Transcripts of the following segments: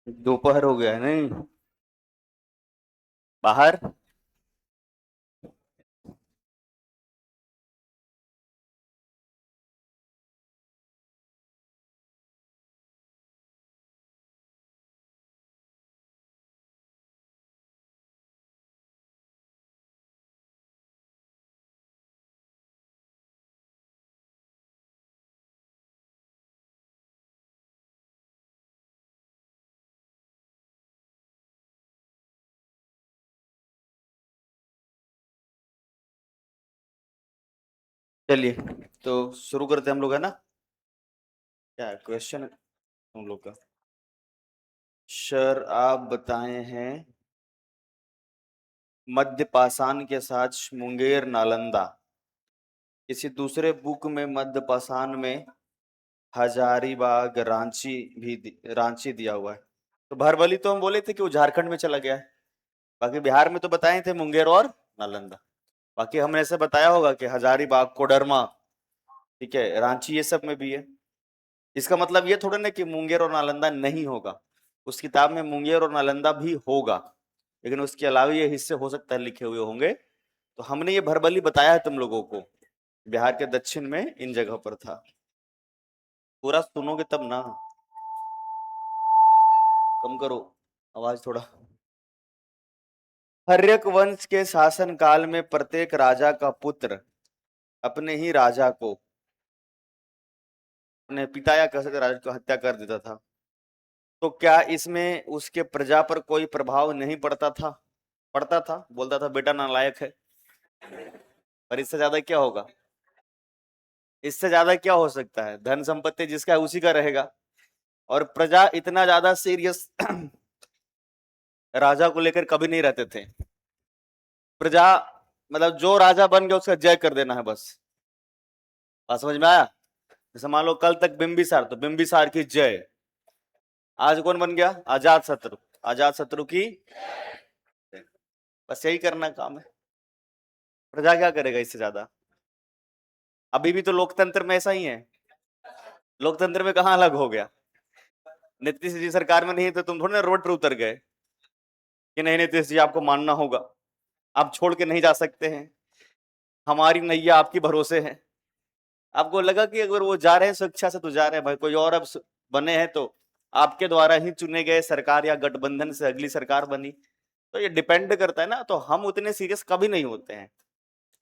दोपहर हो गया है नहीं? बाहर। चलिए, तो शुरू करते हैं हम लोग, है ना? क्या क्वेश्चन है हम लोग का? सर आप बताए हैं, मध्य पाषाण के साथ मुंगेर नालंदा। किसी दूसरे बुक में मध्य पाषाण में हजारीबाग रांची रांची दिया हुआ है। तो भरवली तो हम बोले थे कि वो झारखंड में चला गया है। बाकी बिहार में तो बताए थे मुंगेर और नालंदा। बाकी हमने ऐसे बताया होगा कि हजारीबाग, कोडरमा, ठीक है, रांची, ये सब में भी है। इसका मतलब ये थोड़ा ना कि मुंगेर और नालंदा नहीं होगा। उस किताब में मुंगेर और नालंदा भी होगा, लेकिन उसके अलावा ये हिस्से हो सकता है लिखे हुए होंगे। तो हमने ये भरबली बताया है तुम लोगों को, बिहार के दक्षिण में इन जगह पर था। पूरा सुनोगे तब ना। कम करो आवाज थोड़ा। हर्यक वंश के शासन काल में प्रत्येक राजा का पुत्र अपने ही राजा को, अपने पिता या कह सकते राजा को हत्या कर देता था। तो क्या इसमें उसके प्रजा पर कोई प्रभाव नहीं पड़ता था? पड़ता था, बोलता था बेटा नालायक है। पर इससे ज्यादा क्या होगा? इससे ज्यादा क्या हो सकता है? धन संपत्ति जिसका है उसी का रहेगा। और प्रजा इतना ज्यादा सीरियस राजा को लेकर कभी नहीं रहते थे। प्रजा मतलब जो राजा बन गया उसका जय कर देना है बस। बात समझ में आया? जैसे मान लो कल तक बिंबिसार, तो बिंबिसार की जय। आज कौन बन गया? अजात शत्रु। अजात शत्रु की। बस यही करना काम है। प्रजा क्या करेगा इससे ज्यादा? अभी भी तो लोकतंत्र में ऐसा ही है। लोकतंत्र में कहाँ अलग हो गया? नीतीश जी सरकार में नहीं तो तुम थोड़ी ना रोड पर उतर गए कि नहीं नीतीश जी आपको मानना होगा, आप छोड़ के नहीं जा सकते हैं, हमारी नैया आपकी भरोसे है। आपको लगा कि अगर वो जा रहे हैं स्वेच्छा से तो जा रहे हैं भाई, कोई और अब बने हैं तो आपके द्वारा ही चुने गए सरकार या गठबंधन से अगली सरकार बनी। तो ये डिपेंड करता है ना। तो हम उतने सीरियस कभी नहीं होते हैं,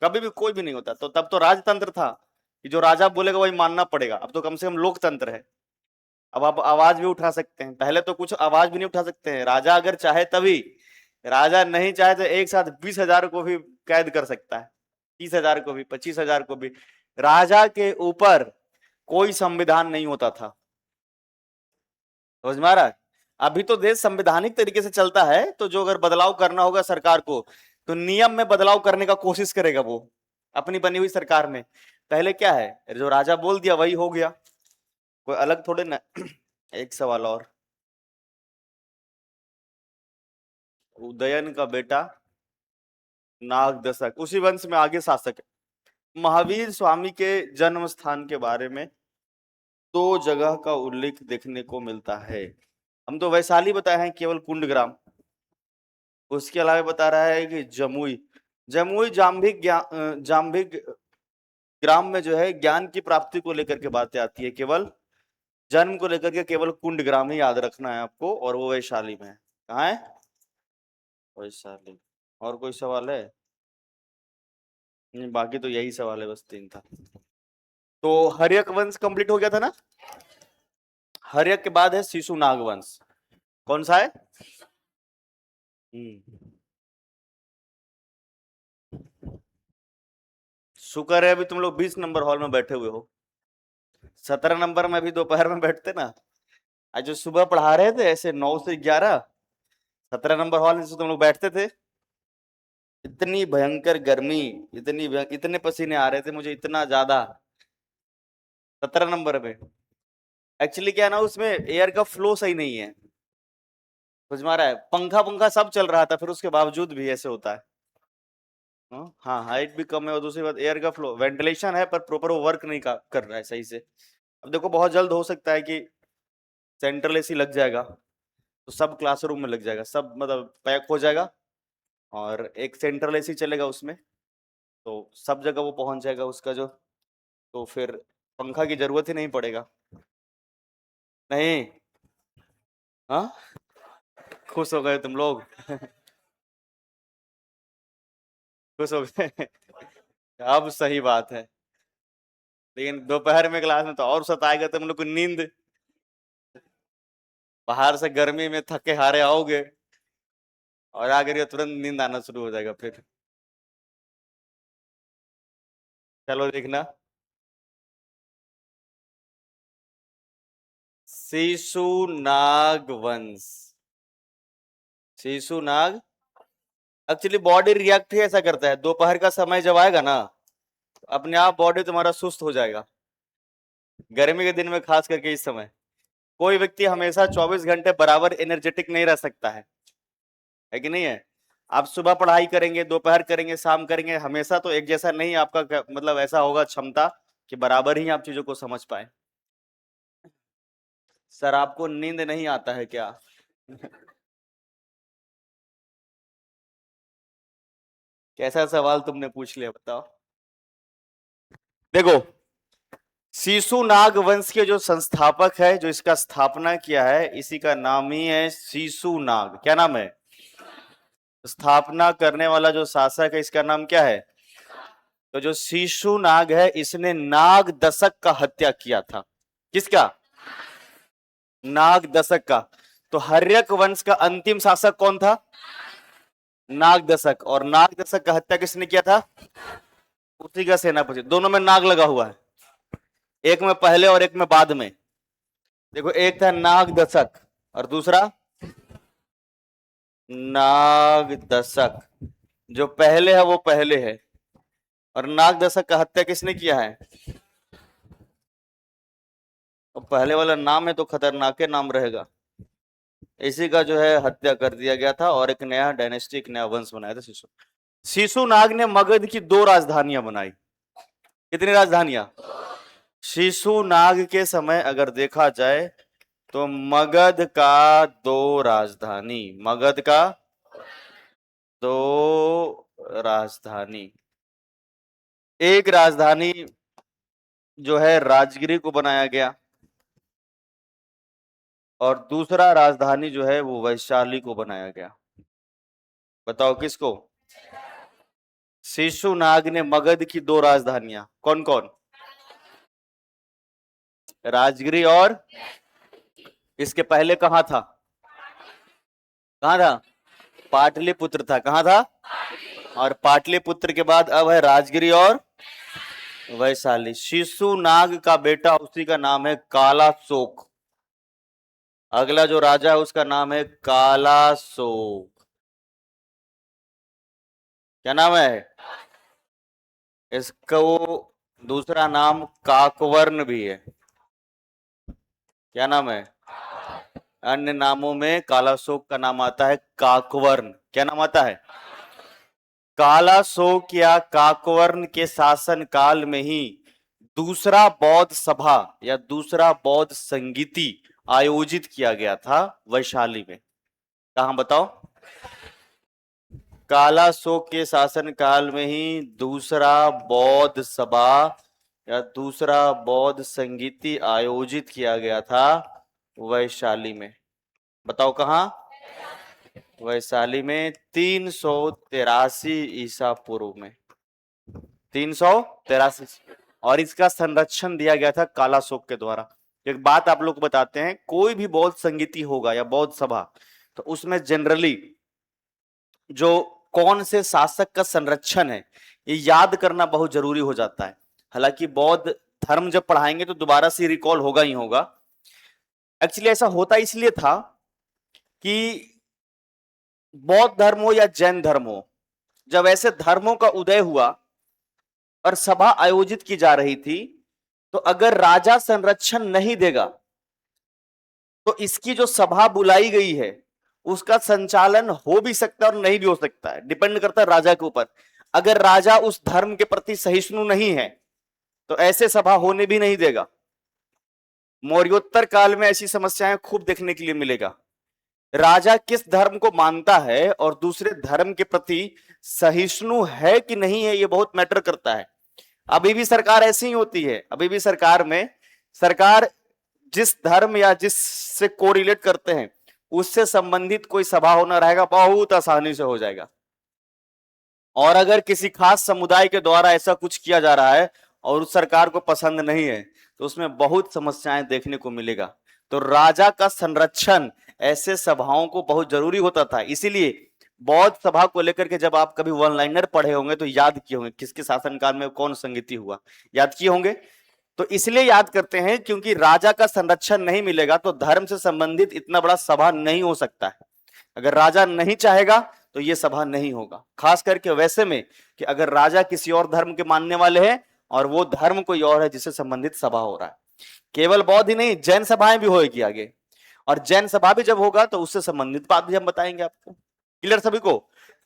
कभी भी कोई भी नहीं होता। तो तब तो राजतंत्र था कि जो राजा बोलेगा वही मानना पड़ेगा। अब तो कम से कम लोकतंत्र है। अब आप आवाज भी उठा सकते हैं, पहले तो कुछ आवाज भी नहीं उठा सकते हैं। राजा अगर चाहे तभी, राजा नहीं चाहे तो एक साथ 20,000 को भी कैद कर सकता है, 30,000 को भी, 25,000 को भी। राजा के ऊपर कोई संविधान नहीं होता था। समझ में आ रहा है? अभी तो देश संवैधानिक तरीके से चलता है, तो जो अगर बदलाव करना होगा सरकार को, तो नियम में बदलाव करने का कोशिश करेगा वो अपनी बनी हुई सरकार में। पहले क्या है, जो राजा बोल दिया वही हो गया, कोई अलग थोड़े ना। एक सवाल और। उदयन का बेटा नाग दशक उसी वंश में आगे शासक है। महावीर स्वामी के जन्म स्थान के बारे में दो जगह का उल्लेख देखने को मिलता है। हम तो वैशाली बताए हैं केवल कुंडग्राम, उसके अलावा बता रहा है कि जमुई। जमुई जाम्भिक ग्राम में जो है ज्ञान की प्राप्ति को लेकर के बातें आती है। केवल जन्म को लेकर के केवल कुंडग्राम ही याद रखना है आपको, और वो वैशाली में है। कहाँ है? वैशाली। और कोई सवाल है? नहीं, बाकी तो यही सवाल है, बस तीन था। तो हर्यक वंश कंप्लीट हो गया था ना। हर्यक के बाद है शिशुनाग वंश। कौन सा है? शुक्र है अभी तुम लोग 20 नंबर हॉल में बैठे हुए हो। 17 नंबर में अभी दोपहर में बैठते ना, आज जो सुबह पढ़ा रहे थे ऐसे 9 से 11, 17 नंबर हॉल में से तुम लोग बैठते थे। इतनी भयंकर गर्मी, इतने पसीने आ रहे थे मुझे, इतना ज्यादा। 17 नंबर में एक्चुअली क्या है ना, उसमें एयर का फ्लो सही नहीं है। समझ में आ रहा है? पंखा पंखा सब चल रहा था, फिर उसके बावजूद भी ऐसे होता है। हाँ, हाइट भी कम है, और दूसरी बात एयर का फ्लो, वेंटिलेशन है पर प्रॉपर वो वर्क नहीं कर रहा है सही से। अब देखो बहुत जल्द हो सकता है कि सेंट्रल एसी लग जाएगा, तो सब क्लासरूम में लग जाएगा, सब मतलब पैक हो जाएगा, और एक सेंट्रल एसी चलेगा उसमें, तो सब जगह वो पहुंच जाएगा उसका जो, तो फिर पंखा की जरूरत ही नहीं पड़ेगा। नहीं? हाँ, खुश हो गए तुम लोग? खुश हो गए? अब सही बात है। लेकिन दोपहर में क्लास में तो और सताएगा तुम लोग को नींद। बाहर से गर्मी में थके हारे आओगे और आकर के तुरंत नींद आना शुरू हो जाएगा फिर। चलो देखना। शिशु नाग वंश। शिशु नाग, एक्चुअली बॉडी रिएक्ट ही ऐसा करता है, दोपहर का समय जब आएगा ना, अपने आप बॉडी तुम्हारा सुस्त हो जाएगा। गर्मी के दिन में खास करके इस समय कोई व्यक्ति हमेशा 24 घंटे बराबर एनर्जेटिक नहीं रह सकता है कि नहीं है? आप सुबह पढ़ाई करेंगे, दोपहर करेंगे, शाम करेंगे, हमेशा तो एक जैसा नहीं आपका मतलब ऐसा होगा क्षमता कि बराबर ही आप चीजों को समझ पाए। सर आपको नींद नहीं आता है क्या? कैसा सवाल तुमने पूछ लिया बताओ। देखो, शिशु नाग वंश के जो संस्थापक है, जो इसका स्थापना किया है, इसी का नाम ही है शिशु नाग। क्या नाम है? स्थापना करने वाला जो शासक है, इसका नाम क्या है? तो जो शिशु नाग है, इसने नाग दशक का हत्या किया था। किसका? नाग दशक का। तो हर्यक वंश का अंतिम शासक कौन था? नाग दशक। और नाग दशक का हत्या किसने किया था? उसी का सेनापति। दोनों में नाग लगा हुआ है, एक में पहले और एक में बाद में। देखो, एक था नाग दशक और दूसरा नाग दशक। जो पहले है वो पहले है, और नाग दशक का हत्या किसने किया है? और पहले वाला नाम है तो खतरनाक नाम रहेगा, इसी का जो है हत्या कर दिया गया था, और एक नया डायनेस्टी, एक नया वंश बनाया था शिशु। शिशु नाग ने मगध की 2 राजधानियां बनाई। कितनी राजधानियां? शिशु नाग के समय अगर देखा जाए तो मगध का 2 राजधानी, मगध का 2 राजधानी। एक राजधानी जो है राजगिरी को बनाया गया, और दूसरा राजधानी जो है वो वैशाली को बनाया गया। बताओ किसको? शिशु नाग ने मगध की 2 राजधानियां, कौन कौन? राजगिरी, और इसके पहले कहां था? कहां था? पाटलिपुत्र था। कहां था? और पाटलिपुत्र के बाद अब है राजगिरी और वैशाली। शिशु नाग का बेटा, उसी का नाम है कालाशोक। अगला जो राजा है उसका नाम है कालाशोक। क्या नाम है इसका? वो दूसरा नाम काकवर्ण भी है। क्या नाम है? अन्य नामों में कालाशोक का नाम आता है काकवर्ण। क्या नाम आता है? कालाशोक या काकवर्ण के शासन काल में ही दूसरा बौद्ध सभा या दूसरा बौद्ध संगीति आयोजित किया गया था वैशाली में। कहां बताओ? कालाशोक के शासन काल में ही दूसरा बौद्ध सभा या दूसरा बौद्ध संगीति आयोजित किया गया था वैशाली में। बताओ कहां? वैशाली में 383 ईसा पूर्व में। 383। और इसका संरक्षण दिया गया था कालाशोक के द्वारा। एक बात आप लोग को बताते हैं, कोई भी बौद्ध संगीति होगा या बौद्ध सभा, तो उसमें जनरली जो कौन से शासक का संरक्षण है, ये याद करना बहुत जरूरी हो जाता है। हालांकि बौद्ध धर्म जब पढ़ाएंगे तो दोबारा से रिकॉल होगा ही होगा। एक्चुअली ऐसा होता इसलिए था कि बौद्ध धर्म हो या जैन धर्म हो, जब ऐसे धर्मों का उदय हुआ और सभा आयोजित की जा रही थी, तो अगर राजा संरक्षण नहीं देगा तो इसकी जो सभा बुलाई गई है उसका संचालन हो भी सकता है और नहीं भी हो सकता है, डिपेंड करता है राजा के ऊपर। अगर राजा उस धर्म के प्रति सहिष्णु नहीं है तो ऐसे सभा होने भी नहीं देगा। मौर्योत्तर काल में ऐसी समस्याएं खूब देखने के लिए मिलेगा राजा किस धर्म को मानता है और दूसरे धर्म के प्रति सहिष्णु है कि नहीं है, ये बहुत मैटर करता है। अभी भी सरकार ऐसी ही होती है, अभी भी सरकार में सरकार जिस धर्म या जिससे कोरिलेट करते हैं उससे संबंधित कोई सभा होना रहेगा, बहुत आसानी से हो जाएगा। और अगर किसी खास समुदाय के द्वारा ऐसा कुछ किया जा रहा है और उस सरकार को पसंद नहीं है तो उसमें बहुत समस्याएं देखने को मिलेगा। तो राजा का संरक्षण ऐसे सभाओं को बहुत जरूरी होता था। इसीलिए बौद्ध सभा को लेकर के जब आप कभी वन लाइनर पढ़े होंगे तो याद किए होंगे किसके शासनकाल में कौन संगति हुआ, याद किए होंगे। तो इसलिए याद करते हैं क्योंकि राजा का संरक्षण नहीं मिलेगा तो धर्म से संबंधित इतना बड़ा सभा नहीं हो सकता है। अगर राजा नहीं चाहेगा तो यह सभा नहीं होगा। खास करके वैसे में कि अगर राजा किसी और धर्म के मानने वाले हैं और वो धर्म कोई और है जिससे संबंधित सभा हो रहा है। केवल बौद्ध ही नहीं, जैन सभाएं भी होगी आगे, और जैन सभा भी जब होगा तो उससे संबंधित बात भी हम बताएंगे आपको। क्लियर सभी को।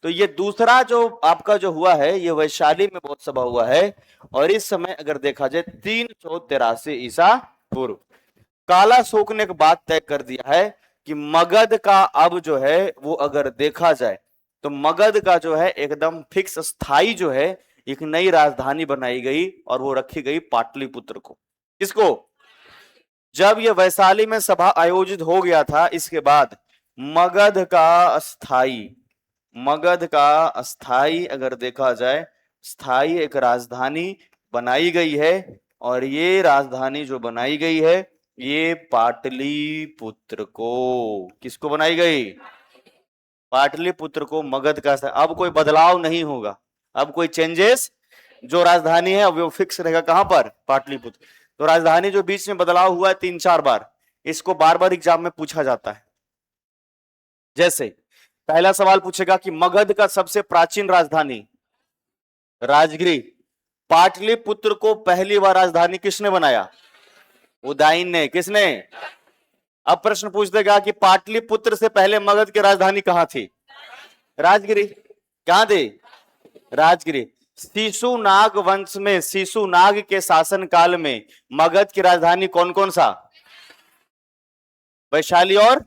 तो ये दूसरा जो आपका जो हुआ है ये वैशाली में बौद्ध सभा हुआ है और इस समय अगर देखा जाए 383 ईसा पूर्व। काला शोक ने एक बात तय कर दिया है कि मगध का अब जो है वो अगर देखा जाए तो मगध का जो है एकदम फिक्स स्थाई जो है एक नई राजधानी बनाई गई और वो रखी गई पाटलिपुत्र को। किसको? जब ये वैशाली में सभा आयोजित हो गया था इसके बाद मगध का स्थाई अगर देखा जाए स्थाई एक राजधानी बनाई गई है और ये राजधानी जो बनाई गई है ये पाटलिपुत्र को, किसको बनाई गई? पाटलिपुत्र को मगध का। अब कोई बदलाव नहीं होगा, अब कोई चेंजेस, जो राजधानी है अब वो फिक्स रहेगा कहां पर? पाटलिपुत्र। तो राजधानी जो बीच में बदलाव हुआ है 3-4 बार, इसको बार बार एग्जाम में पूछा जाता है। जैसे पहला सवाल पूछेगा कि मगध का सबसे प्राचीन राजधानी राजगिरी। पाटलिपुत्र को पहली बार राजधानी किसने बनाया? उदयन ने। किसने? अब प्रश्न पूछ देगा कि पाटलिपुत्र से पहले मगध की राजधानी कहां थी? राजगिरी। कहां थी? राजगिरी। शिशुनाग वंश में शिशुनाग के शासन काल में मगध की राजधानी कौन कौन सा? वैशाली और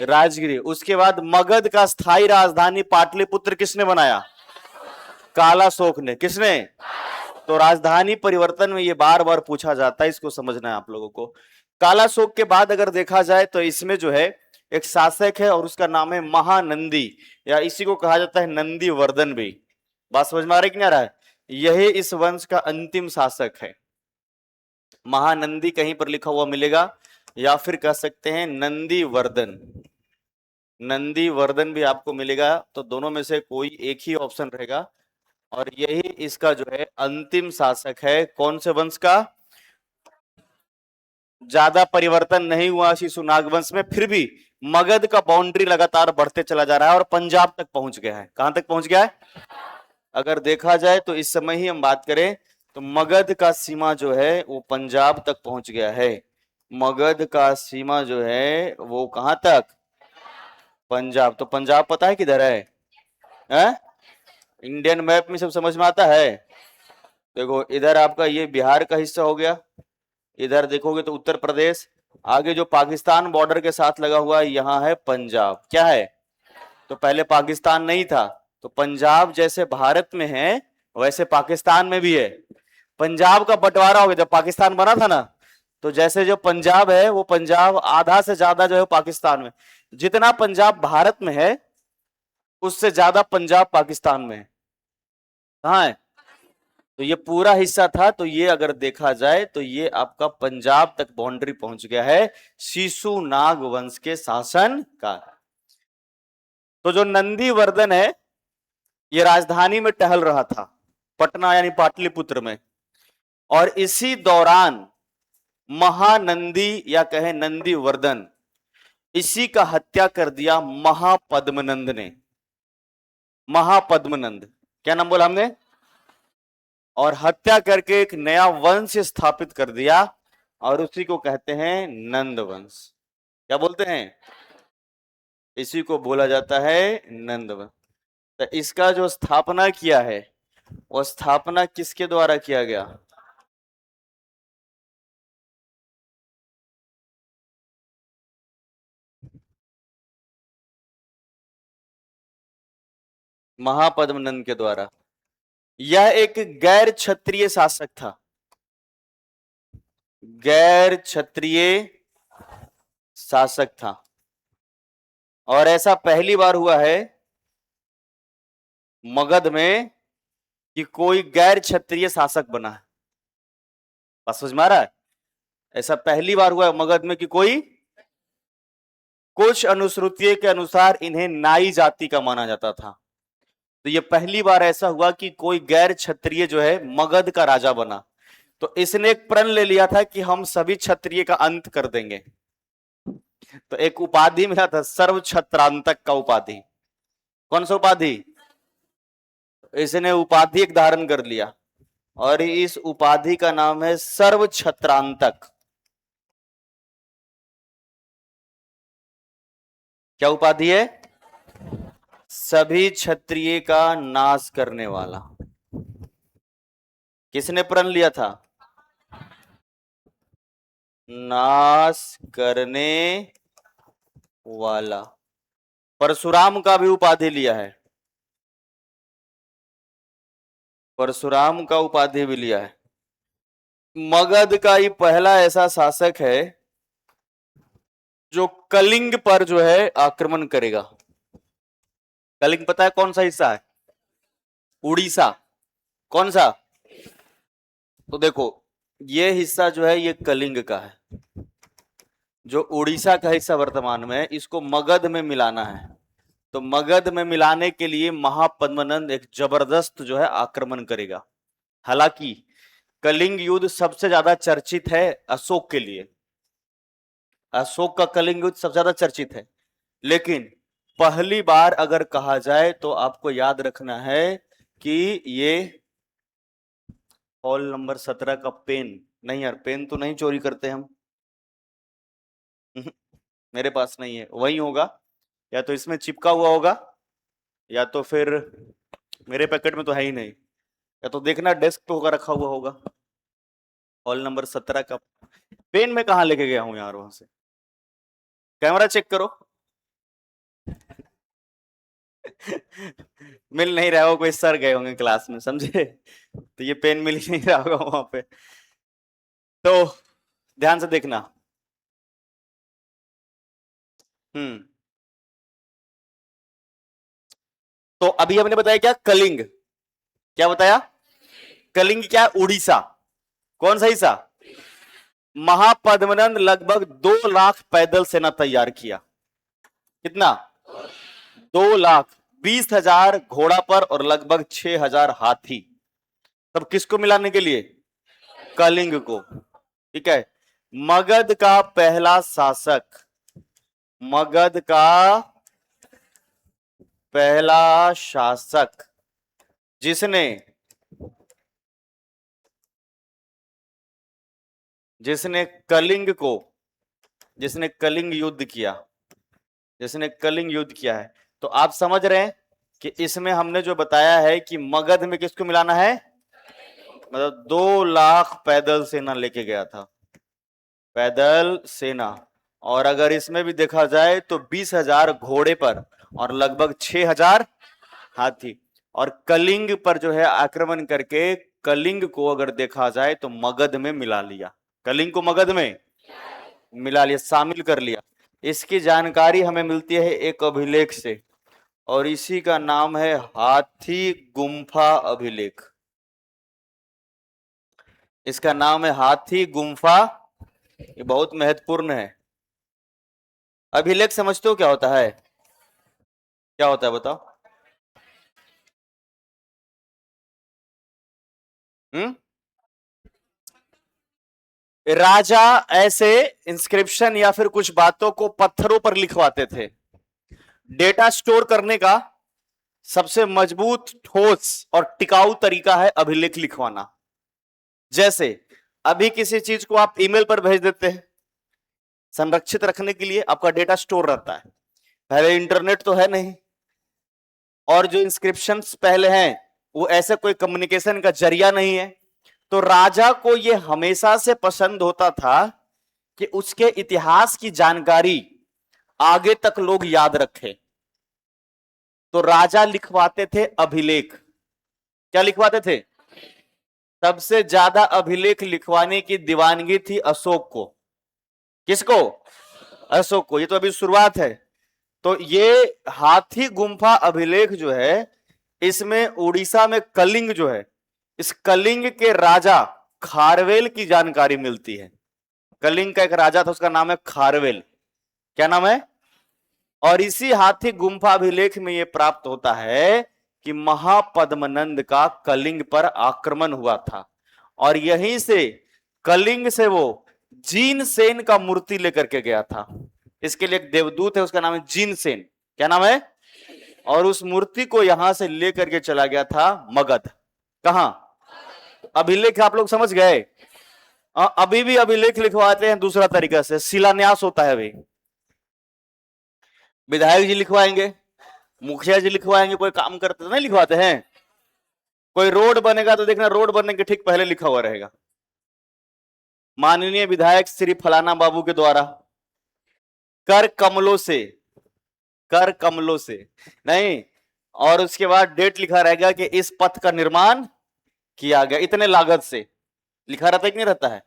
राजगिरी। उसके बाद मगध का स्थायी राजधानी पाटलिपुत्र किसने बनाया? कालाशोक ने। किसने? तो राजधानी परिवर्तन में ये बार बार पूछा जाता है, इसको समझना है आप लोगों को। कालाशोक के बाद अगर देखा जाए तो इसमें जो है एक शासक है और उसका नाम है महानंदी, या इसी को कहा जाता है नंदी वर्धन भी। बात समझ में आ रही कि नहीं आ रहा है? यही इस वंश का अंतिम शासक है। महानंदी कहीं पर लिखा हुआ मिलेगा या फिर कह सकते हैं नंदी वर्धन। नंदी वर्धन भी आपको मिलेगा, तो दोनों में से कोई एक ही ऑप्शन रहेगा। और यही इसका जो है अंतिम शासक है। कौन से वंश का? ज्यादा परिवर्तन नहीं हुआ शिशुनाग वंश में, फिर भी मगध का बाउंड्री लगातार बढ़ते चला जा रहा है और पंजाब तक पहुंच गया है। कहां तक पहुंच गया है? अगर देखा जाए तो इस समय ही हम बात करें तो मगध का सीमा जो है वो पंजाब तक पहुंच गया है। मगध का सीमा जो है वो कहां तक? पंजाब। तो पंजाब पता है किधर है? इंडियन मैप में सब समझ में आता है। देखो इधर आपका ये बिहार का हिस्सा हो गया, इधर देखोगे तो उत्तर प्रदेश, आगे जो पाकिस्तान बॉर्डर के साथ लगा हुआ है यहाँ है पंजाब। क्या है? तो पहले पाकिस्तान नहीं था, तो पंजाब जैसे भारत में है वैसे पाकिस्तान में भी है। पंजाब का बंटवारा हो गया जब पाकिस्तान बना था ना, तो जैसे जो पंजाब है वो पंजाब आधा से ज्यादा जो है पाकिस्तान में। जितना पंजाब भारत में है उससे ज्यादा पंजाब पाकिस्तान में है। कहाँ है? तो ये पूरा हिस्सा था, तो ये अगर देखा जाए तो ये आपका पंजाब तक बाउंड्री पहुंच गया है शिशुनाग वंश के शासन का। तो जो नंदी वर्धन है ये राजधानी में टहल रहा था, पटना यानी पाटलिपुत्र में, और इसी दौरान महानंदी या कहे नंदी वर्धन, इसी का हत्या कर दिया महापद्मनंद ने। महापद्मनंद, क्या नाम बोला हमने? और हत्या करके एक नया वंश स्थापित कर दिया और उसी को कहते हैं नंद वंश। क्या बोलते हैं? इसी को बोला जाता है नंद वंश। तो इसका जो स्थापना किया है वो स्थापना किसके द्वारा किया गया? महापद्मनंद के द्वारा। यह एक गैर क्षत्रिय शासक था, गैर क्षत्रिय शासक था, और ऐसा पहली बार हुआ है मगध में कि कोई गैर क्षत्रिय शासक बना है। बात समझ में आ रहा है? ऐसा पहली बार हुआ है मगध में कि कोई, कुछ अनुश्रुतियों के अनुसार इन्हें नाई जाति का माना जाता था, तो ये पहली बार ऐसा हुआ कि कोई गैर क्षत्रिय जो है मगध का राजा बना। तो इसने एक प्रण ले लिया था कि हम सभी क्षत्रिय का अंत कर देंगे। तो एक उपाधि मिला था, सर्व क्षत्रांतक का उपाधि। कौन सा उपाधि? इसने उपाधि एक धारण कर लिया, और इस उपाधि का नाम है सर्व क्षत्रांतक। क्या उपाधि है? सभी क्षत्रिय का नाश करने वाला। किसने प्रण लिया था? नाश करने वाला। परशुराम का भी उपाधि लिया है, परशुराम का उपाधि भी लिया है। मगध का ही पहला ऐसा शासक है जो कलिंग पर जो है आक्रमण करेगा। कलिंग पता है कौन सा हिस्सा है? उड़ीसा। कौन सा? तो देखो, ये हिस्सा जो है ये कलिंग का है, जो उड़ीसा का हिस्सा वर्तमान में, इसको मगध में मिलाना है। तो मगध में मिलाने के लिए महापद्मनंद एक जबरदस्त जो है आक्रमण करेगा। हालांकि कलिंग युद्ध सबसे ज्यादा चर्चित है अशोक के लिए, अशोक का कलिंग युद्ध सबसे ज्यादा चर्चित है, लेकिन पहली बार अगर कहा जाए तो आपको याद रखना है कि ये हॉल नंबर 17 का पेन नहीं, यार पेन तो नहीं चोरी करते हम मेरे पास नहीं है, वही होगा, या तो इसमें चिपका हुआ होगा, या तो फिर मेरे पैकेट में तो है ही नहीं, या तो देखना डेस्क पे होगा, रखा हुआ होगा। हॉल नंबर 17 का पेन मैं कहां लेके गया हूं यार, वहां से कैमरा चेक करो मिल नहीं रहा हो, कोई सर गए होंगे क्लास में, समझे? तो ये पेन मिल ही नहीं रहा होगा वहां पे, तो ध्यान से देखना। हम्म। तो अभी हमने बताया क्या? कलिंग। क्या बताया? कलिंग क्या है? उड़ीसा। कौन सा हिस्सा? महापद्मनंद लगभग 2 लाख पैदल सेना तैयार किया। कितना? 2,20,000 घोड़ा पर और लगभग 6,000 हाथी। तब किसको मिलाने के लिए? कलिंग को। ठीक है। मगध का पहला शासक, मगध का पहला शासक जिसने जिसने कलिंग को, जिसने कलिंग युद्ध किया, जिसने कलिंग युद्ध किया है, तो आप समझ रहे हैं कि इसमें हमने जो बताया है कि मगध में किसको मिलाना है, मतलब 2 लाख पैदल सेना लेके गया था, पैदल सेना, और अगर इसमें भी देखा जाए तो 20,000 घोड़े पर और लगभग 6,000 हाथी, और कलिंग पर जो है आक्रमण करके कलिंग को अगर देखा जाए तो मगध में मिला लिया, कलिंग को मगध में मिला लिया, शामिल कर लिया। इसकी जानकारी हमें मिलती है एक अभिलेख से, और इसी का नाम है हाथी गुम्फा अभिलेख। इसका नाम है हाथी गुम्फा, ये बहुत महत्वपूर्ण है। अभिलेख समझते हो क्या होता है? क्या होता है बताओ? हम्म। राजा ऐसे इंस्क्रिप्शन या फिर कुछ बातों को पत्थरों पर लिखवाते थे। डेटा स्टोर करने का सबसे मजबूत, ठोस और टिकाऊ तरीका है अभिलेख लिखवाना। जैसे अभी किसी चीज को आप ईमेल पर भेज देते हैं, संरक्षित रखने के लिए आपका डेटा स्टोर रहता है। पहले इंटरनेट तो है नहीं, और जो इंस्क्रिप्शंस पहले हैं वो ऐसे कोई कम्युनिकेशन का जरिया नहीं है, तो राजा को यह हमेशा से पसंद होता था कि उसके इतिहास की जानकारी आगे तक लोग याद रखें। तो राजा लिखवाते थे अभिलेख। क्या लिखवाते थे? सबसे ज्यादा अभिलेख लिखवाने की दीवानगी थी अशोक को। किसको? अशोक को। ये तो अभी शुरुआत है। तो ये हाथी गुम्फा अभिलेख जो है, इसमें उड़ीसा में कलिंग जो है, इस कलिंग के राजा खारवेल की जानकारी मिलती है। कलिंग का एक राजा था, उसका नाम है खारवेल। क्या नाम है? और इसी हाथी गुम्फा अभिलेख में यह प्राप्त होता है कि महापद्मनंद का कलिंग पर आक्रमण हुआ था, और यहीं से कलिंग से वो जीन सेन का मूर्ति लेकर के गया था। इसके लिए एक देवदूत है, उसका नाम है जीन सेन। क्या नाम है? और उस मूर्ति को यहां से लेकर के चला गया था मगध। कहां? अभिलेख आप लोग समझ गए? अभी भी अभिलेख लिखवाते हैं दूसरा तरीका से, शिलान्यास होता है। अभी विधायक जी लिखवाएंगे, मुखिया जी लिखवाएंगे, कोई काम करते तो नहीं लिखवाते हैं। कोई रोड बनेगा तो देखना, रोड बनने के ठीक पहले लिखा हुआ रहेगा, माननीय विधायक श्री फलाना बाबू के द्वारा कर कमलों से, कर कमलों से नहीं, और उसके बाद डेट लिखा रहेगा कि इस पथ का निर्माण किया गया इतने लागत से। लिखा रहता है कि नहीं रहता है?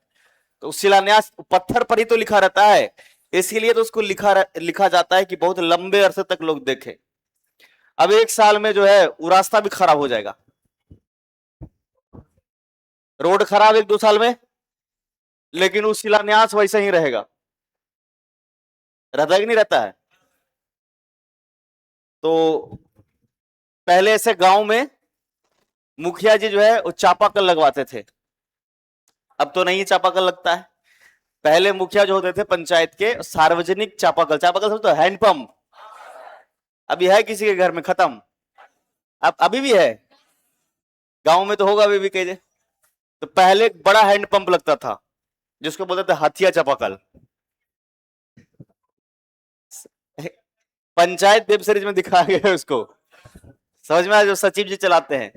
तो शिलान्यास पत्थर पर ही तो लिखा रहता है, इसीलिए तो उसको लिखा जाता है कि बहुत लंबे अरसे तक लोग देखें। अब एक साल में जो है वो रास्ता भी खराब हो जाएगा, रोड खराब 1-2 साल में, लेकिन वो शिलान्यास वैसे ही रहेगा। रहता है कि नहीं रहता है? तो पहले ऐसे गांव में मुखिया जी जो है वो चापाकल लगवाते थे, अब तो नहीं चापाकल लगता है। पहले मुखिया जो होते थे पंचायत के, सार्वजनिक चापाकल, चापाकल समझते हो, हैंडपंप। अभी है किसी के घर में? खत्म। अब अभी भी है गांव में, तो होगा अभी भी कई जगह। तो पहले एक बड़ा हैंडपंप लगता था जिसको बोलते थे हाथिया चापाकल। पंचायत वेब सीरीज में दिखाया गया है उसको, समझ में आया? जो सचिव जी चलाते हैं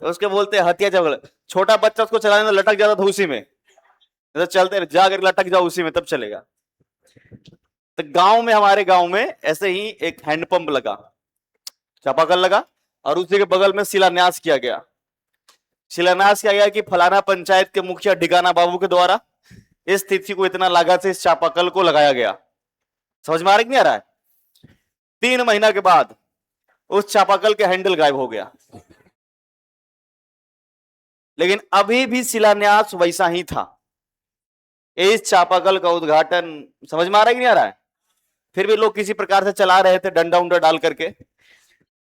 तो उसके बोलते हैं हथिया चापाकल। छोटा बच्चा उसको चलाने में लटक जाता था उसी में, तो चलते जाकर लटक जाओ उसी में तब चलेगा। तो गांव में, हमारे गांव में ऐसे ही एक हैंडपंप लगा, चापाकल लगा, और उसी के बगल में शिलान्यास किया गया। शिलान्यास किया गया कि फलाना पंचायत के मुखिया ढिकाना बाबू के द्वारा इस तिथि को इतना लागत से इस चापाकल को लगाया गया। समझ में आ रहा है कि नहीं आ रहा है? 3 महीना के बाद उस चापाकल के हैंडल गायब हो गया, लेकिन अभी भी शिलान्यास वैसा ही था। इस चापाकल का उद्घाटन, समझ में आ रहा है कि नहीं आ रहा है? फिर भी लोग किसी प्रकार से चला रहे थे, डंडा उंडा डाल करके।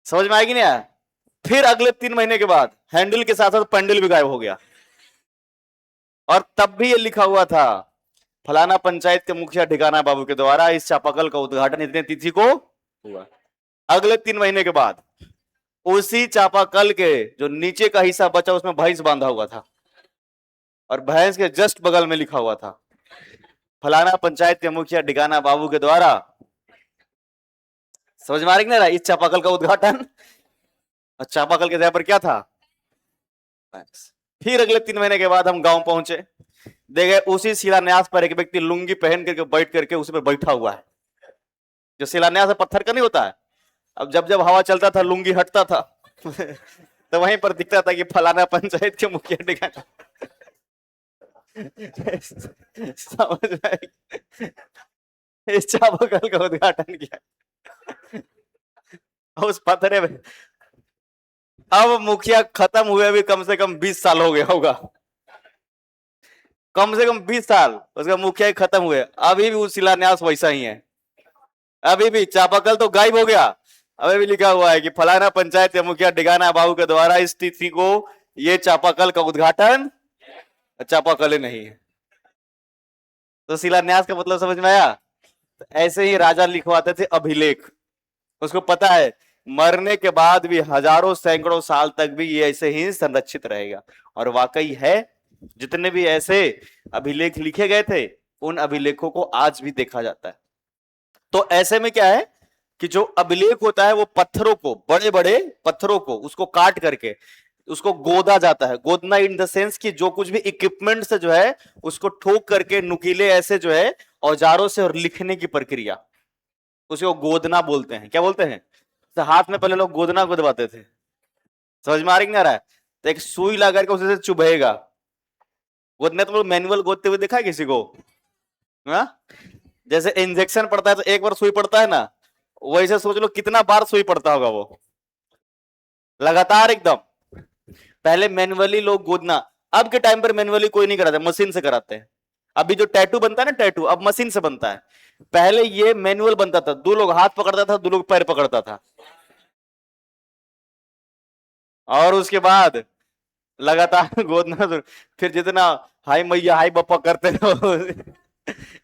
समझ में आएगी नहीं आया? फिर अगले 3 महीने के बाद हैंडल के साथ साथ पैंडल भी गायब हो गया, और तब भी ये लिखा हुआ था फलाना पंचायत के मुखिया ढिकाना बाबू के द्वारा इस चापाकल का उद्घाटन इतने तिथि को हुआ। अगले 3 महीने के बाद उसी चापाकल के जो नीचे का हिस्सा बचा उसमें भैंस बांधा हुआ था, और भैंस के जस्ट बगल में लिखा हुआ था फलाना पंचायत के मुखिया ढिकाना बाबू के द्वारा। समझ में आ रहा है? इस चापाकल का उद्घाटन, और चापाकल के जगह पर क्या था? फिर अगले 3 महीने के बाद हम गांव पहुंचे, देखे उसी शिलान्यास पर एक व्यक्ति लुंगी पहन करके बैठ करके उस पर बैठा हुआ है। जो शिलान्यास पत्थर का नहीं होता है, अब जब जब हवा चलता था लुंगी हटता था तो वहीं पर दिखता था कि फलाना पंचायत के मुखिया ढिकाना। समझ में? इस चापाकल का उद्घाटन किया उस पत्थरे में। अब मुखिया खत्म हुए अभी कम से कम 20 साल हो गया होगा, कम से कम 20 साल उसका मुखिया खत्म हुए, अभी भी वो शिलान्यास वैसा ही है। अभी भी चापाकल तो गायब हो गया, अभी भी लिखा हुआ है कि फलाना पंचायत के मुखिया ढिकाना बाबू के द्वारा इस तिथि को ये चापाकल का उद्घाटन, चापाकल ही नहीं है। तो शिलान्यास का मतलब समझ में आया? तो ऐसे ही राजा लिखवाते थे अभिलेख, उसको पता है मरने के बाद भी हजारों सैकड़ों साल तक भी ये ऐसे ही संरक्षित रहेगा। और वाकई है, जितने भी ऐसे अभिलेख लिखे गए थे उन अभिलेखों को आज भी देखा जाता है। तो ऐसे में क्या है कि जो अभिलेख होता है वो पत्थरों को, बड़े बड़े पत्थरों को उसको काट करके उसको गोदा जाता है। गोदना इन द सेंस कि जो कुछ भी इक्विपमेंट से जो है उसको ठोक करके नुकीले ऐसे जो है औजारों से और लिखने की प्रक्रिया, उसे वो गोदना बोलते हैं। क्या बोलते हैं? तो हाथ में पहले लोग गोदना गुदवाते थे, समझ में आ रहा है? तो एक सुई ला करके उसे चुभेगा। गोदने तो मैनुअल गोदते हुए देखा है किसी को? हाँ, जैसे इंजेक्शन पड़ता है तो एक बार सुई पड़ता है ना, वैसे सोच लो कितना बार सुई पड़ता होगा वो, लगातार एकदम। पहले मैनुअली लोग गोदना, अब के टाइम पर मैनुअली कोई नहीं कराता, मशीन से कराते हैं। अभी जो टैटू बनता है ना, टैटू अब मशीन से बनता है। पहले ये मैनुअल बनता था, दो लोग हाथ पकड़ता था, दो लोग पैर पकड़ता था, और उसके बाद लगातार गोदना फिर जितना हाय मैया हाय बप्पा करते रहो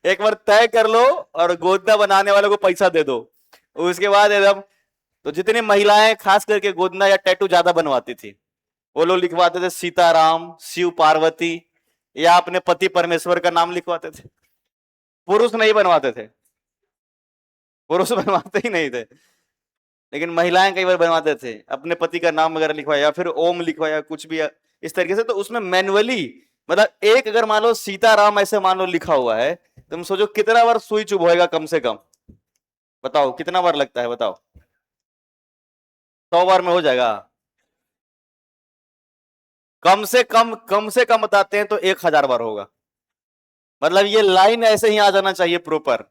एक बार तय कर लो और गोदना बनाने वाले को पैसा दे दो, उसके बाद एकदम। तो जितनी महिलाएं खास करके गोदना या टैटू ज्यादा बनवाती थी, वो लोग लिखवाते थे सीताराम, शिव पार्वती, या अपने पति परमेश्वर का नाम लिखवाते थे। पुरुष नहीं बनवाते थे, पुरुष बनवाते ही नहीं थे, लेकिन महिलाएं कई बार बनवाते थे, अपने पति का नाम वगैरह लिखवाया या फिर ओम लिखवाया, कुछ भी इस तरीके से। तो उसमें मैनुअली, मतलब एक अगर मान लो सीताराम ऐसे मान लो लिखा हुआ है, तुम सोचो कितना बार सुई चुभेगा कम से कम, बताओ कितना बार लगता है, बताओ। 100 बार में हो जाएगा? कम से कम बताते हैं तो 1000 बार होगा। मतलब ये लाइन ऐसे ही आ जाना चाहिए प्रॉपर,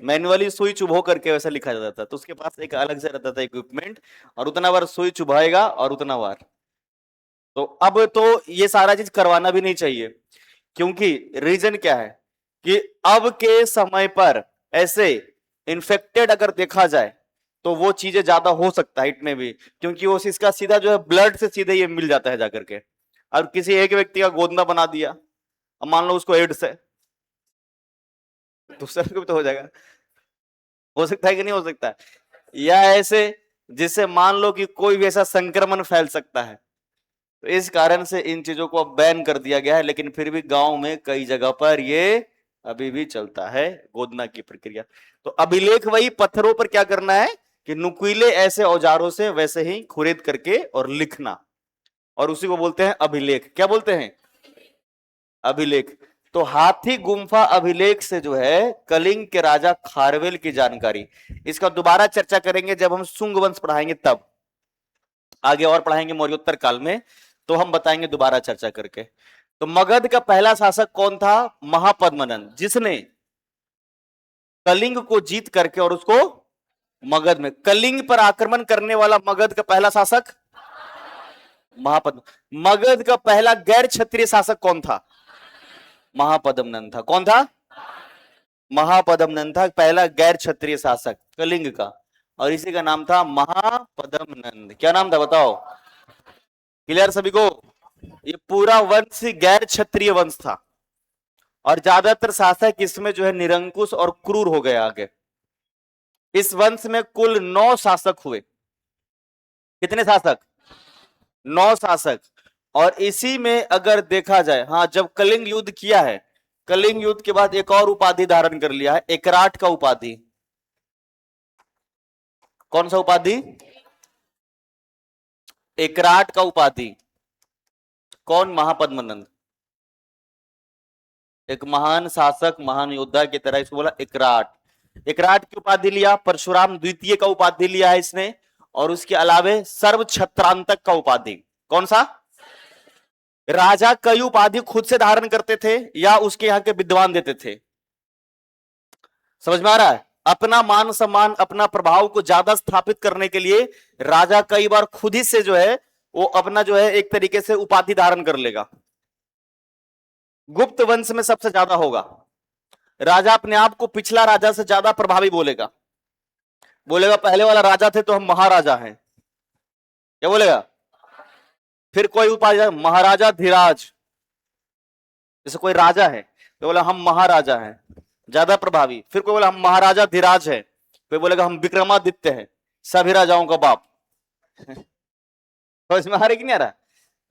मैनुअली सुई चुभो करके वैसा लिखा जाता था। तो उसके पास एक अलग से रहता था इक्विपमेंट, और उतना बार सुई चुभाएगा और उतना बार। तो अब तो ये सारा चीज करवाना भी नहीं चाहिए, क्योंकि रीजन क्या है कि अब के समय पर ऐसे इन्फेक्टेड अगर देखा जाए तो वो चीजें ज्यादा हो सकता है इतने भी, क्योंकि वो इसका सीधा जो है ब्लड से सीधे ये मिल जाता है जाकर के। अब किसी एक व्यक्ति का गोदना बना दिया, अब मान लो उसको एड्स है, दूसरा को भी तो हो जाएगा, हो सकता है कि नहीं हो सकता है? या ऐसे जिससे मान लो कि कोई भी ऐसा संक्रमण फैल सकता है। तो इस कारण से इन चीजों को अब बैन कर दिया गया है, लेकिन फिर भी गांव में कई जगह पर ये अभी भी चलता है गोदना की प्रक्रिया। तो अभिलेख वही पत्थरों पर क्या करना है कि नुकीले ऐसे औजारों से वैसे ही खुरेद करके और लिखना, और उसी को बोलते हैं अभिलेख। क्या बोलते हैं? अभिलेख। तो हाथी गुम्फा अभिलेख से जो है कलिंग के राजा खारवेल की जानकारी, इसका दोबारा चर्चा करेंगे जब हम शुंग वंश पढ़ाएंगे, तब आगे और पढ़ाएंगे मौर्योत्तर काल में, तो हम बताएंगे दोबारा चर्चा करके। तो मगध का पहला शासक कौन था? महापद्मनंद, जिसने कलिंग को जीत करके और उसको मगध में कलिंग पर आक्रमण करने वाला मगध का पहला शासक महापद्म। मगध का पहला गैर क्षत्रिय शासक कौन था? महापद्मनंद था। कौन था? महापद्मनंद था पहला गैर क्षत्रिय शासक कलिंग का, और इसी का नाम था महापद्मनंद। क्या नाम था बताओ? क्लियर सभी को? ये पूरा वंश गैर क्षत्रिय वंश था, और ज्यादातर शासक इसमें जो है निरंकुश और क्रूर हो गए आगे। इस वंश में कुल 9 शासक हुए। कितने शासक? 9 शासक। और इसी में अगर देखा जाए, हाँ, जब कलिंग युद्ध किया है, कलिंग युद्ध के बाद एक और उपाधि धारण कर लिया है, एकराट का उपाधि। कौन सा उपाधि? एकराट का उपाधि। कौन? महापद्मनंद। एक महान शासक, महान योद्धा की तरह इसको बोला एकराट। एकराट की उपाधि लिया, परशुराम द्वितीय का उपाधि लिया है इसने, और उसके अलावे सर्व छत्रांतक का उपाधि। कौन सा? राजा कई उपाधि खुद से धारण करते थे या उसके यहां के विद्वान देते थे? समझ में आ रहा है? अपना मान सम्मान, अपना प्रभाव को ज्यादा स्थापित करने के लिए राजा कई बार खुद ही से जो है वो अपना जो है एक तरीके से उपाधि धारण कर लेगा। गुप्त वंश में सबसे ज्यादा होगा, राजा अपने आप को पिछला राजा से ज्यादा प्रभावी बोलेगा। बोलेगा पहले वाला राजा थे तो हम महाराजा हैं। क्या बोलेगा? फिर कोई उपाधि, महाराजा धीराज, जैसे कोई राजा है तो बोला हम महाराजा हैं, ज्यादा प्रभावी। फिर कोई बोला हम महाराजा धीराज है, कोई बोलेगा हम विक्रमादित्य हैं, सभी राजाओं का बाप। समझ में आ रहा कि नहीं आ रहा?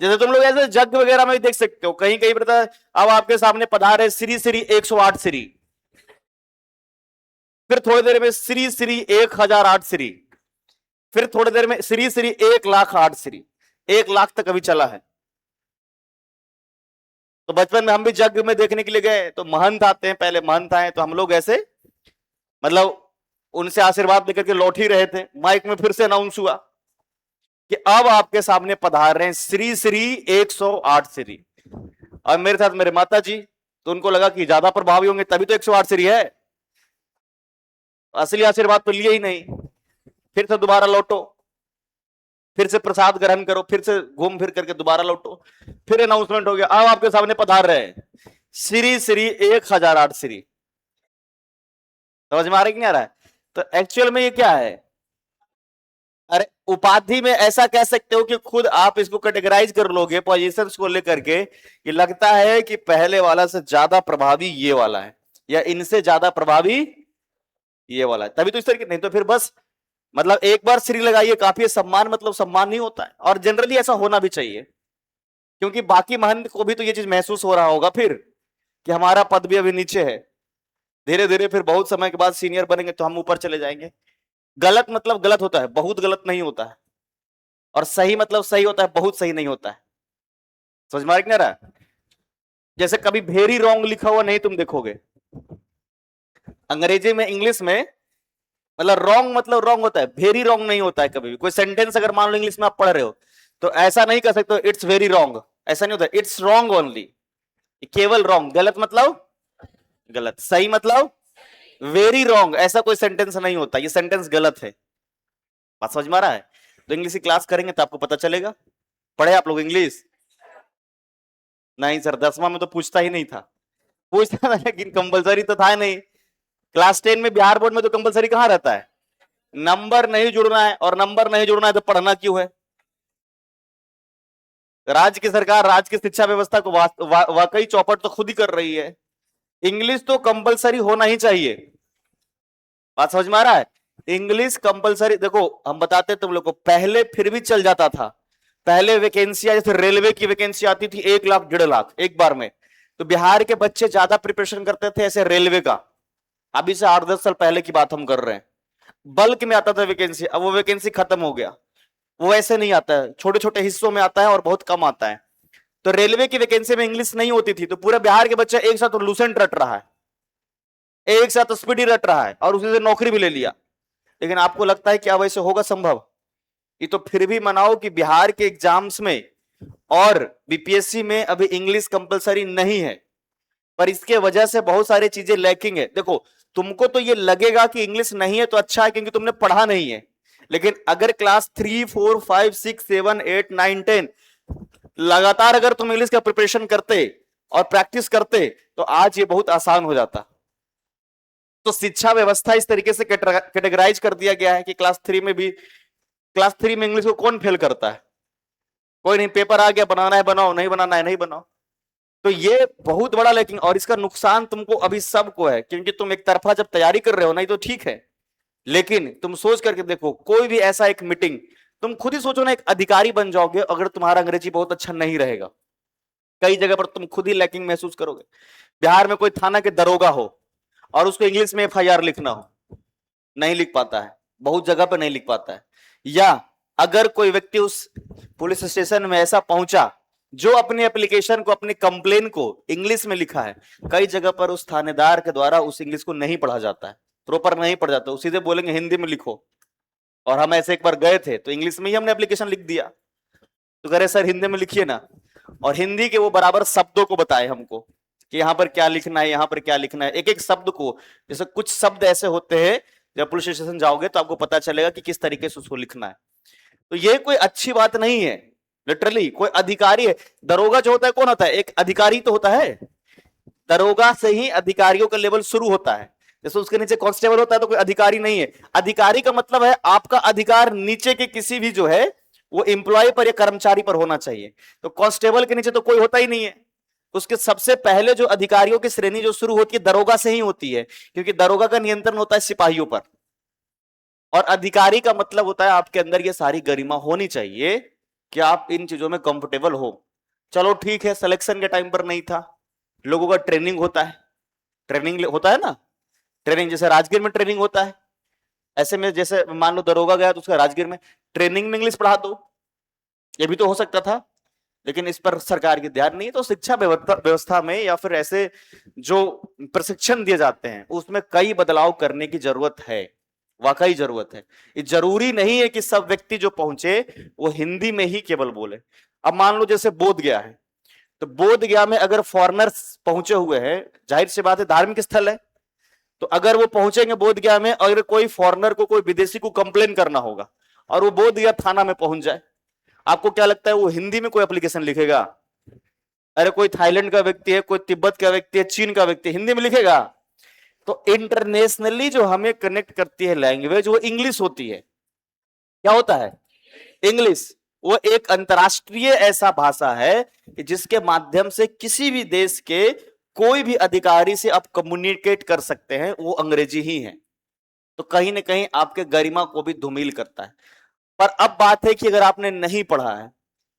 जैसे तुम लोग ऐसे जग वगैरह में देख सकते हो, कहीं कहीं पर अब आपके सामने पधारे श्री श्री 108 श्री, फिर थोड़ी देर में श्री श्री 1008 श्री, फिर थोड़ी देर में श्री श्री 1,08 श्री, 1,00,000 तक अभी चला है। तो बचपन में हम भी जग में देखने के लिए गए तो महंत आते हैं, पहले महंत आए तो हम लोग ऐसे मतलब उनसे आशीर्वाद लेकर के लौट ही रहे थे, माइक में फिर से अनाउंस हुआ कि अब आपके सामने पधार रहे हैं श्री श्री 108 श्री। और मेरे साथ मेरे माता जी, तो उनको लगा कि ज्यादा प्रभावी होंगे तभी तो 108 श्री है, असली आशीर्वाद तो लिए ही नहीं। फिर से दोबारा लौटो, फिर से प्रसाद ग्रहण करो, फिर से घूम फिर करके दोबारा लौटो, फिर अनाउंसमेंट हो गया, अब आपके सामने पधार रहे हैं श्री श्री 1008 श्री। समझ में आ रहा है कि नहीं आ रहा है? तो एक्चुअल में ये क्या है? अरे उपाधि में ऐसा कह सकते हो कि खुद आप इसको कैटेगराइज कर लोगे पोजीशंस को लेकर के, कि लगता है कि पहले वाला से ज्यादा प्रभावी ये वाला है, या इनसे ज्यादा प्रभावी ये वाला है, तभी तो इस तरीके। नहीं तो फिर बस मतलब एक बार श्री लगाइए काफी है, सम्मान मतलब सम्मान नहीं होता है। और जनरली ऐसा होना भी चाहिए, क्योंकि बाकी महंत को भी तो ये चीज महसूस हो रहा होगा फिर कि हमारा पद भी अभी नीचे है, धीरे धीरे फिर बहुत समय के बाद सीनियर बनेंगे तो हम ऊपर चले जाएंगे। गलत मतलब गलत होता है, बहुत गलत नहीं होता है। और सही मतलब सही होता है, बहुत सही नहीं होता है। समझ में आ रहा है? जैसे कभी वेरी रॉन्ग लिखा हुआ नहीं तुम देखोगे अंग्रेजी में, इंग्लिश में, मतलब रॉन्ग होता है, वेरी रॉन्ग नहीं होता है कभी भी। कोई सेंटेंस अगर मान लो इंग्लिश में आप पढ़ रहे हो तो ऐसा नहीं कर सकते इट्स वेरी रॉन्ग, ऐसा नहीं होता, इट्स रॉन्ग ओनली, केवल रॉन्ग। गलत मतलब गलत, सही मतलब वेरी रॉन्ग, ऐसा कोई सेंटेंस नहीं होता, ये सेंटेंस गलत है। बात समझ में आ रहा है? तो इंग्लिश की क्लास करेंगे तो आपको पता चलेगा। पढ़े आप लोग इंग्लिश? नहीं सर, 10वां में तो पूछता ही नहीं था, पूछता था लेकिन कंपलसरी तो था नहीं। क्लास 10 में बिहार बोर्ड में तो कंपलसरी कहां रहता है? नंबर नहीं जुड़ना है, और नंबर नहीं जुड़ना है तो पढ़ना क्यों है? राज्य की सरकार राज्य की शिक्षा व्यवस्था को वाकई चौपट तो खुद ही कर रही है। इंग्लिश तो कंपलसरी होना ही चाहिए। बात समझ में आ रहा है? English compulsory. देखो हम बताते तुम लोग को, पहले फिर भी चल जाता था, पहले वैकेंसियां जैसे रेलवे की वैकेंसी आती थी 1 लाख 1.5 लाख एक बार में, तो बिहार के बच्चे ज्यादा प्रिपरेशन करते थे ऐसे रेलवे का। अभी से 8-10 साल पहले की बात हम कर रहे हैं, बल्क में आता था वैकेंसी। अब वो वैकेंसी खत्म हो गया, वो ऐसे नहीं आता है, छोटे छोटे हिस्सों में आता है और बहुत कम आता है। तो रेलवे की वैकेंसी में इंग्लिश नहीं होती थी, तो पूरा बिहार के बच्चा एक साथ लूसेंट रट रहा है, एक साथ स्पीडी रट रहा है, और उसी से नौकरी भी ले लिया। लेकिन आपको लगता है कि अब ऐसे होगा संभव? ये तो फिर भी मनाओ कि बिहार के एग्जाम्स में और बीपीएससी में अभी इंग्लिश कंपलसरी नहीं है, पर इसके वजह से बहुत सारी चीजें लैकिंग है। देखो तुमको तो ये लगेगा कि इंग्लिश नहीं है तो अच्छा है क्योंकि तुमने पढ़ा नहीं है, लेकिन अगर क्लास 3, 4, 5, 6, 7, 8, 9, 10 लगातार अगर तुम इंग्लिश का प्रिपरेशन करते और प्रैक्टिस करते तो आज ये बहुत आसान हो जाता। तो शिक्षा व्यवस्था इस तरीके से कैटेगराइज कर दिया गया है कि क्लास 3 में भी, क्लास 3 में इंग्लिश को कौन फेल करता है? कोई नहीं, पेपर आ गया, बनाना है बनाओ, नहीं बनाना है नहीं बनाओ। तो ये बहुत बड़ा, लेकिन और इसका नुकसान तुमको अभी सबको है, क्योंकि तुम एक तरफा जब तैयारी कर रहे हो नहीं तो ठीक है, लेकिन तुम सोच करके देखो कोई भी ऐसा एक मीटिंग, तुम खुद ही सोचो ना, एक अधिकारी बन जाओगे अगर तुम्हारा अंग्रेजी बहुत अच्छा नहीं रहेगा, कई जगह पर तुम खुद ही लैकिंग महसूस करोगे। बिहार में कोई थाना के दरोगा हो और उसको इंग्लिश में एफआईआर लिखना हो, नहीं लिख पाता है, बहुत जगह पर नहीं लिख पाता है। या अगर कोई व्यक्ति उस पुलिस स्टेशन में ऐसा पहुंचा जो अपनी एप्लीकेशन को, अपनी कंप्लेन को इंग्लिश में लिखा है, कई जगह पर उस थानेदार के द्वारा उस इंग्लिश को नहीं पढ़ा जाता है, प्रॉपर नहीं पढ़ जाता, सीधे बोलेंगे हिंदी में लिखो। और हम ऐसे एक बार गए थे तो इंग्लिश में ही हमने एप्लीकेशन लिख दिया, तो कह रहे सर हिंदी में लिखिए ना, और हिंदी के वो बराबर शब्दों को बताए हमको कि यहाँ पर क्या लिखना है, यहाँ पर क्या लिखना है, एक एक शब्द को। जैसे कुछ शब्द ऐसे होते हैं, जब पुलिस स्टेशन जाओगे तो आपको पता चलेगा कि किस तरीके से उसको लिखना है। तो ये कोई अच्छी बात नहीं है। लिटरली कोई अधिकारी है, दरोगा जो होता है कौन होता है? एक अधिकारी तो होता है, दरोगा से ही अधिकारियों का लेवल शुरू होता है। जैसे उसके नीचे कांस्टेबल होता है तो कोई अधिकारी नहीं है। अधिकारी का मतलब है आपका अधिकार नीचे के किसी भी जो है वो एम्प्लॉय पर या कर्मचारी पर होना चाहिए। तो कांस्टेबल के नीचे तो कोई होता ही नहीं है। उसके सबसे पहले जो अधिकारियों की श्रेणी जो शुरू होती है दरोगा से ही होती है, क्योंकि दरोगा का नियंत्रण होता है सिपाहियों पर। और अधिकारी का मतलब होता है आपके अंदर ये सारी गरिमा होनी चाहिए कि आप इन चीजों में कंफर्टेबल हो। चलो ठीक है, सिलेक्शन के टाइम पर नहीं था, लोगों का ट्रेनिंग होता है, ट्रेनिंग होता है ना, ट्रेनिंग जैसे राजगीर में ट्रेनिंग होता है, ऐसे में जैसे मान लो दरोगा गया तो उसका राजगीर में ट्रेनिंग में इंग्लिश पढ़ा दो, ये भी तो हो सकता था, लेकिन इस पर सरकार की ध्यान नहीं है। तो शिक्षा व्यवस्था में या फिर ऐसे जो प्रशिक्षण दिए जाते हैं उसमें कई बदलाव करने की जरूरत है। वाकई जरूरत है। ये जरूरी नहीं है कि सब व्यक्ति जो पहुंचे वो हिंदी में ही केवल बोले। अब मान लो जैसे बोध गया है, तो बोध गया में अगर फॉरेनर्स पहुंचे हुए हैं, जाहिर सी बात है धार्मिक स्थल है, तो अगर वो पहुंचेंगे बोध गया में, अगर कोई फॉरेनर को, कोई विदेशी को कंप्लेन करना होगा और वो बोध गया थाना में पहुंच जाए, आपको क्या लगता है वो हिंदी में कोई एप्लीकेशन लिखेगा? अरे कोई थाईलैंड का व्यक्ति है, कोई तिब्बत का व्यक्ति है, चीन का व्यक्ति, हिंदी में लिखेगा? तो इंटरनेशनली जो हमें कनेक्ट करती है लैंग्वेज, वो इंग्लिश होती है। क्या होता है? इंग्लिश। वो एक अंतरराष्ट्रीय ऐसा भाषा है कि जिसके माध्यम से किसी भी देश के कोई भी अधिकारी से आप कम्युनिकेट कर सकते हैं, वो अंग्रेजी ही है। तो कहीं ना कहीं आपके गरिमा को भी धूमिल करता है। पर अब बात है कि अगर आपने नहीं पढ़ा है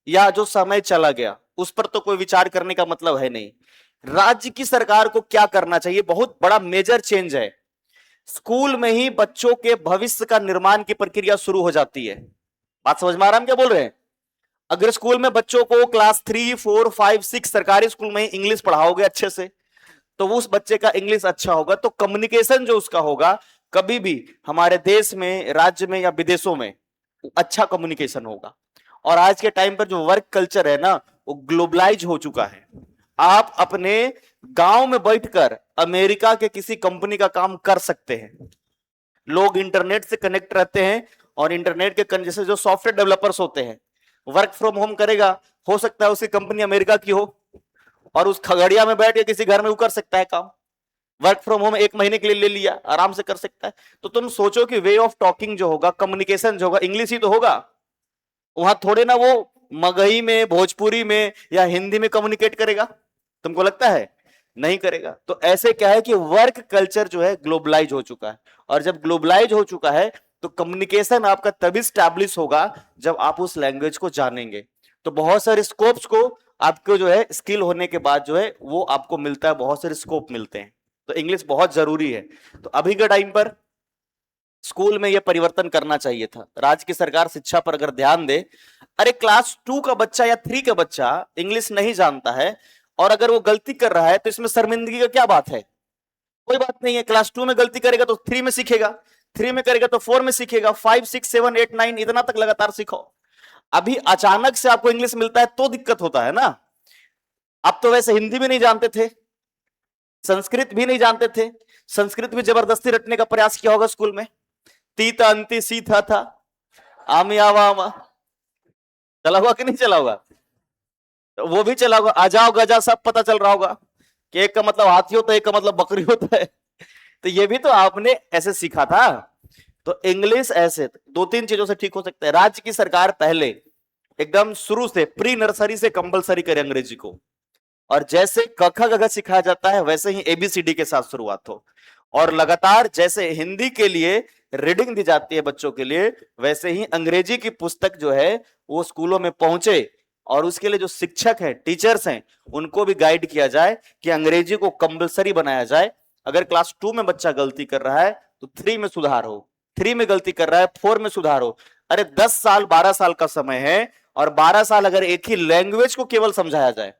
या जो समय चला गया उस पर तो कोई विचार करने का मतलब है नहीं। राज्य की सरकार को क्या करना चाहिए? बहुत बड़ा मेजर चेंज है। स्कूल में ही बच्चों के भविष्य का निर्माण की प्रक्रिया शुरू हो जाती है। बात समझ में आ रहा है हम क्या बोल रहे हैं? अगर स्कूल में बच्चों को क्लास 3, 4, 5, 6 सरकारी स्कूल में ही इंग्लिश पढ़ाओगे अच्छे से, तो वो उस बच्चे का इंग्लिश अच्छा होगा, तो कम्युनिकेशन जो उसका होगा कभी भी हमारे देश में, राज्य में या विदेशों में अच्छा कम्युनिकेशन होगा। और आज के टाइम पर जो वर्क कल्चर है ना, वो ग्लोबलाइज हो चुका है। आप अपने गांव में बैठकर अमेरिका के किसी कंपनी का काम कर सकते हैं। लोग इंटरनेट से कनेक्ट रहते हैं और इंटरनेट के जैसे जो सॉफ्टवेयर डेवलपर्स होते हैं, वर्क फ्रॉम होम करेगा, हो सकता है उसकी कंपनी अमेरिका की हो और उस खगड़िया में बैठ के किसी घर में वो कर सकता है काम। वर्क फ्रॉम होम 1 महीने के लिए ले लिया, आराम से कर सकता है। तो तुम सोचो कि वे ऑफ टॉकिंग जो होगा, कम्युनिकेशन जो होगा, इंग्लिश ही तो होगा। वहां थोड़े ना वो मगही में, भोजपुरी में या हिंदी में कम्युनिकेट करेगा, तुमको लगता है? नहीं करेगा। तो ऐसे क्या है कि वर्क कल्चर जो है ग्लोबलाइज हो चुका है, और जब ग्लोबलाइज हो चुका है तो कम्युनिकेशन आपका तभी स्टैब्लिश होगा जब आप उस लैंग्वेज को जानेंगे। तो बहुत सारे स्कोप्स को आपको जो है स्किल होने के बाद जो है वो आपको मिलता है, बहुत सारे स्कोप मिलते हैं। तो इंग्लिश बहुत जरूरी है। तो अभी के टाइम पर स्कूल में यह परिवर्तन करना चाहिए था। राज्य की सरकार शिक्षा पर अगर ध्यान दे, अरे क्लास 2 का बच्चा या 3 का बच्चा इंग्लिश नहीं जानता है और अगर वो गलती कर रहा है तो इसमें शर्मिंदगी का क्या बात है? कोई बात नहीं है। क्लास 2 में गलती करेगा तो 3 में सीखेगा, 3 में करेगा तो 4 में सीखेगा, 5, 6, 7, 8, 9 इतना तक लगातार सीखो। अभी अचानक से आपको इंग्लिश मिलता है तो दिक्कत होता है ना। आप तो वैसे हिंदी भी नहीं जानते थे, संस्कृत भी नहीं जानते थे, संस्कृत भी जबरदस्ती रटने का प्रयास किया होगा स्कूल में। तीता अंति सी था आमी आवा आमा चला हुआ कि नहीं चला हुआ? तो वो भी चला होगा। आ जाओ गजा सब पता चल रहा होगा कि एक का मतलब हाथी होता है, एक का मतलब बकरी होता है। तो ये भी तो आपने ऐसे सीखा था। तो इंग्लिश ऐसे 2-3 चीजों से ठीक हो सकता है। राज्य की सरकार पहले एकदम शुरू से प्री नर्सरी से कंपलसरी करे अंग्रेजी को, और जैसे क ख ग घ सिखाया जाता है वैसे ही ABCD के साथ शुरुआत हो, और लगातार जैसे हिंदी के लिए रीडिंग दी जाती है बच्चों के लिए, वैसे ही अंग्रेजी की पुस्तक जो है वो स्कूलों में पहुंचे, और उसके लिए जो शिक्षक हैं, टीचर्स हैं, उनको भी गाइड किया जाए कि अंग्रेजी को कंपलसरी बनाया जाए। अगर क्लास 2 में बच्चा गलती कर रहा है तो 3 में सुधार हो, 3 में गलती कर रहा है 4 में सुधार हो। अरे 10 साल 12 साल का समय है, और 12 साल अगर एक ही लैंग्वेज को केवल समझाया जाए,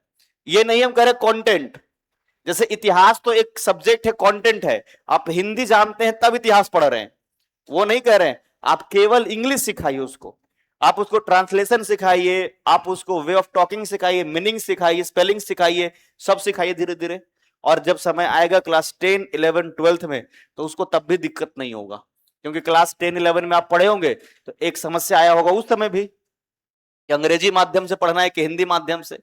ये नहीं हम कह रहे कंटेंट, जैसे इतिहास तो एक सब्जेक्ट है, कंटेंट है, आप हिंदी जानते हैं तब इतिहास पढ़ रहे हैं, वो नहीं कह रहे हैं। आप केवल इंग्लिश सिखाइए उसको, आप उसको ट्रांसलेशन सिखाइए, आप उसको वे ऑफ टॉकिंग सिखाइए, मीनिंग सिखाइए, स्पेलिंग सिखाइए, सब सिखाइए धीरे धीरे। और जब समय आएगा क्लास 10, 11, 12 में, तो उसको तब भी दिक्कत नहीं होगा, क्योंकि क्लास 10, 11 में आप पढ़े होंगे तो एक समस्या आया होगा उस समय भी कि अंग्रेजी माध्यम से पढ़ना है कि हिंदी माध्यम से।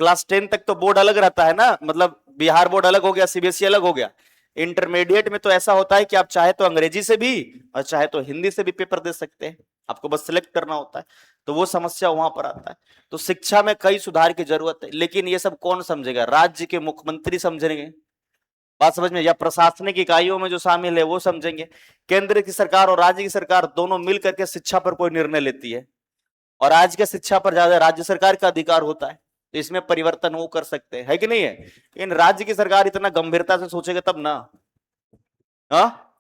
क्लास 10 तक तो बोर्ड अलग रहता है ना, मतलब बिहार बोर्ड अलग हो गया, CBSE अलग हो गया। इंटरमीडिएट में तो ऐसा होता है कि आप चाहे तो अंग्रेजी से भी और चाहे तो हिंदी से भी पेपर दे सकते हैं, आपको बस सिलेक्ट करना होता है। तो वो समस्या वहां पर आता है। तो शिक्षा में कई सुधार की जरूरत है, लेकिन ये सब कौन समझेगा? राज्य के मुख्यमंत्री समझेंगे, बात समझ में, या प्रशासनिक इकाइयों में जो शामिल है वो समझेंगे। केंद्र की सरकार और राज्य की सरकार दोनों मिलकर के शिक्षा पर कोई निर्णय लेती है, और आज के शिक्षा पर ज्यादा राज्य सरकार का अधिकार होता है। तो इसमें परिवर्तन वो कर सकते हैं, है कि नहीं है? लेकिन राज्य की सरकार इतना गंभीरता से सोचेगा तब ना। हाँ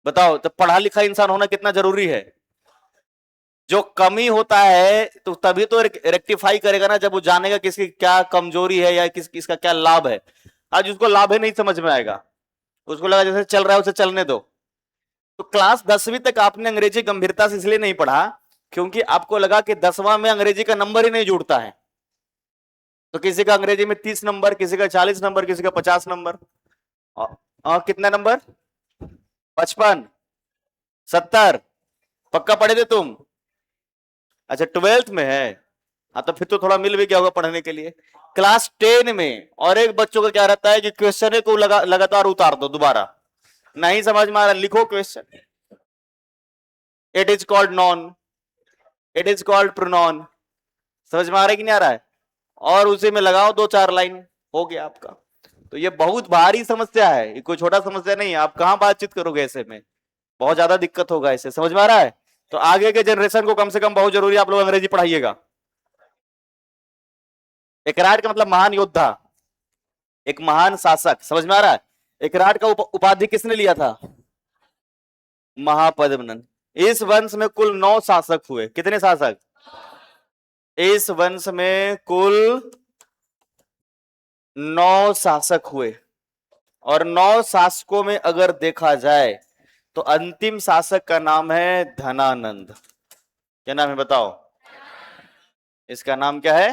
बताओ, तो पढ़ा लिखा इंसान होना कितना जरूरी है। जो कमी होता है तो तभी तो रेक्टिफाई करेगा ना, जब वो जानेगा किसकी क्या कमजोरी है या किसका क्या लाभ है। आज उसको लाभ है नहीं समझ में आएगा, उसको लगा जैसे चल रहा है उसे चलने दो। तो क्लास 10वीं तक आपने अंग्रेजी गंभीरता से इसलिए नहीं पढ़ा क्योंकि आपको लगा कि 10वां में अंग्रेजी का नंबर ही नहीं जुड़ता है। तो किसी का अंग्रेजी में 30 नंबर, किसी का 40 नंबर, किसी का 50 नंबर। कितना नंबर? 55, 70? पक्का पढ़े थे तुम? अच्छा 12th में है। हाँ तो फिर तो थोड़ा मिल भी गया होगा पढ़ने के लिए। क्लास 10 में और एक बच्चों का क्या रहता है कि क्वेश्चन को लगातार उतार दो, दोबारा नहीं समझ में आ रहा लिखो question. It is called noun, it is called pronoun. समझ में आ रहा है कि नहीं आ रहा है? और उसी में लगाओ 2-4 लाइन, हो गया आपका। तो ये बहुत भारी समस्या है, ये कोई छोटा समस्या नहीं है। आप कहां बातचीत करोगे ऐसे में, बहुत ज्यादा दिक्कत होगा ऐसे। समझ में आ रहा है? तो आगे के जनरेशन को कम से कम बहुत जरूरी आप लोग अंग्रेजी पढ़ाइएगा। एकराट का मतलब महान योद्धा, एक महान शासक। समझ में आ रहा है? एकराट का उपाधि किसने लिया था? महापद्मनंद। इस वंश में कुल 9 शासक हुए। कितने शासक? इस वंश में कुल 9 शासक हुए। और 9 शासकों में अगर देखा जाए तो अंतिम शासक का नाम है धनानंद। क्या नाम है बताओ? इसका नाम क्या है?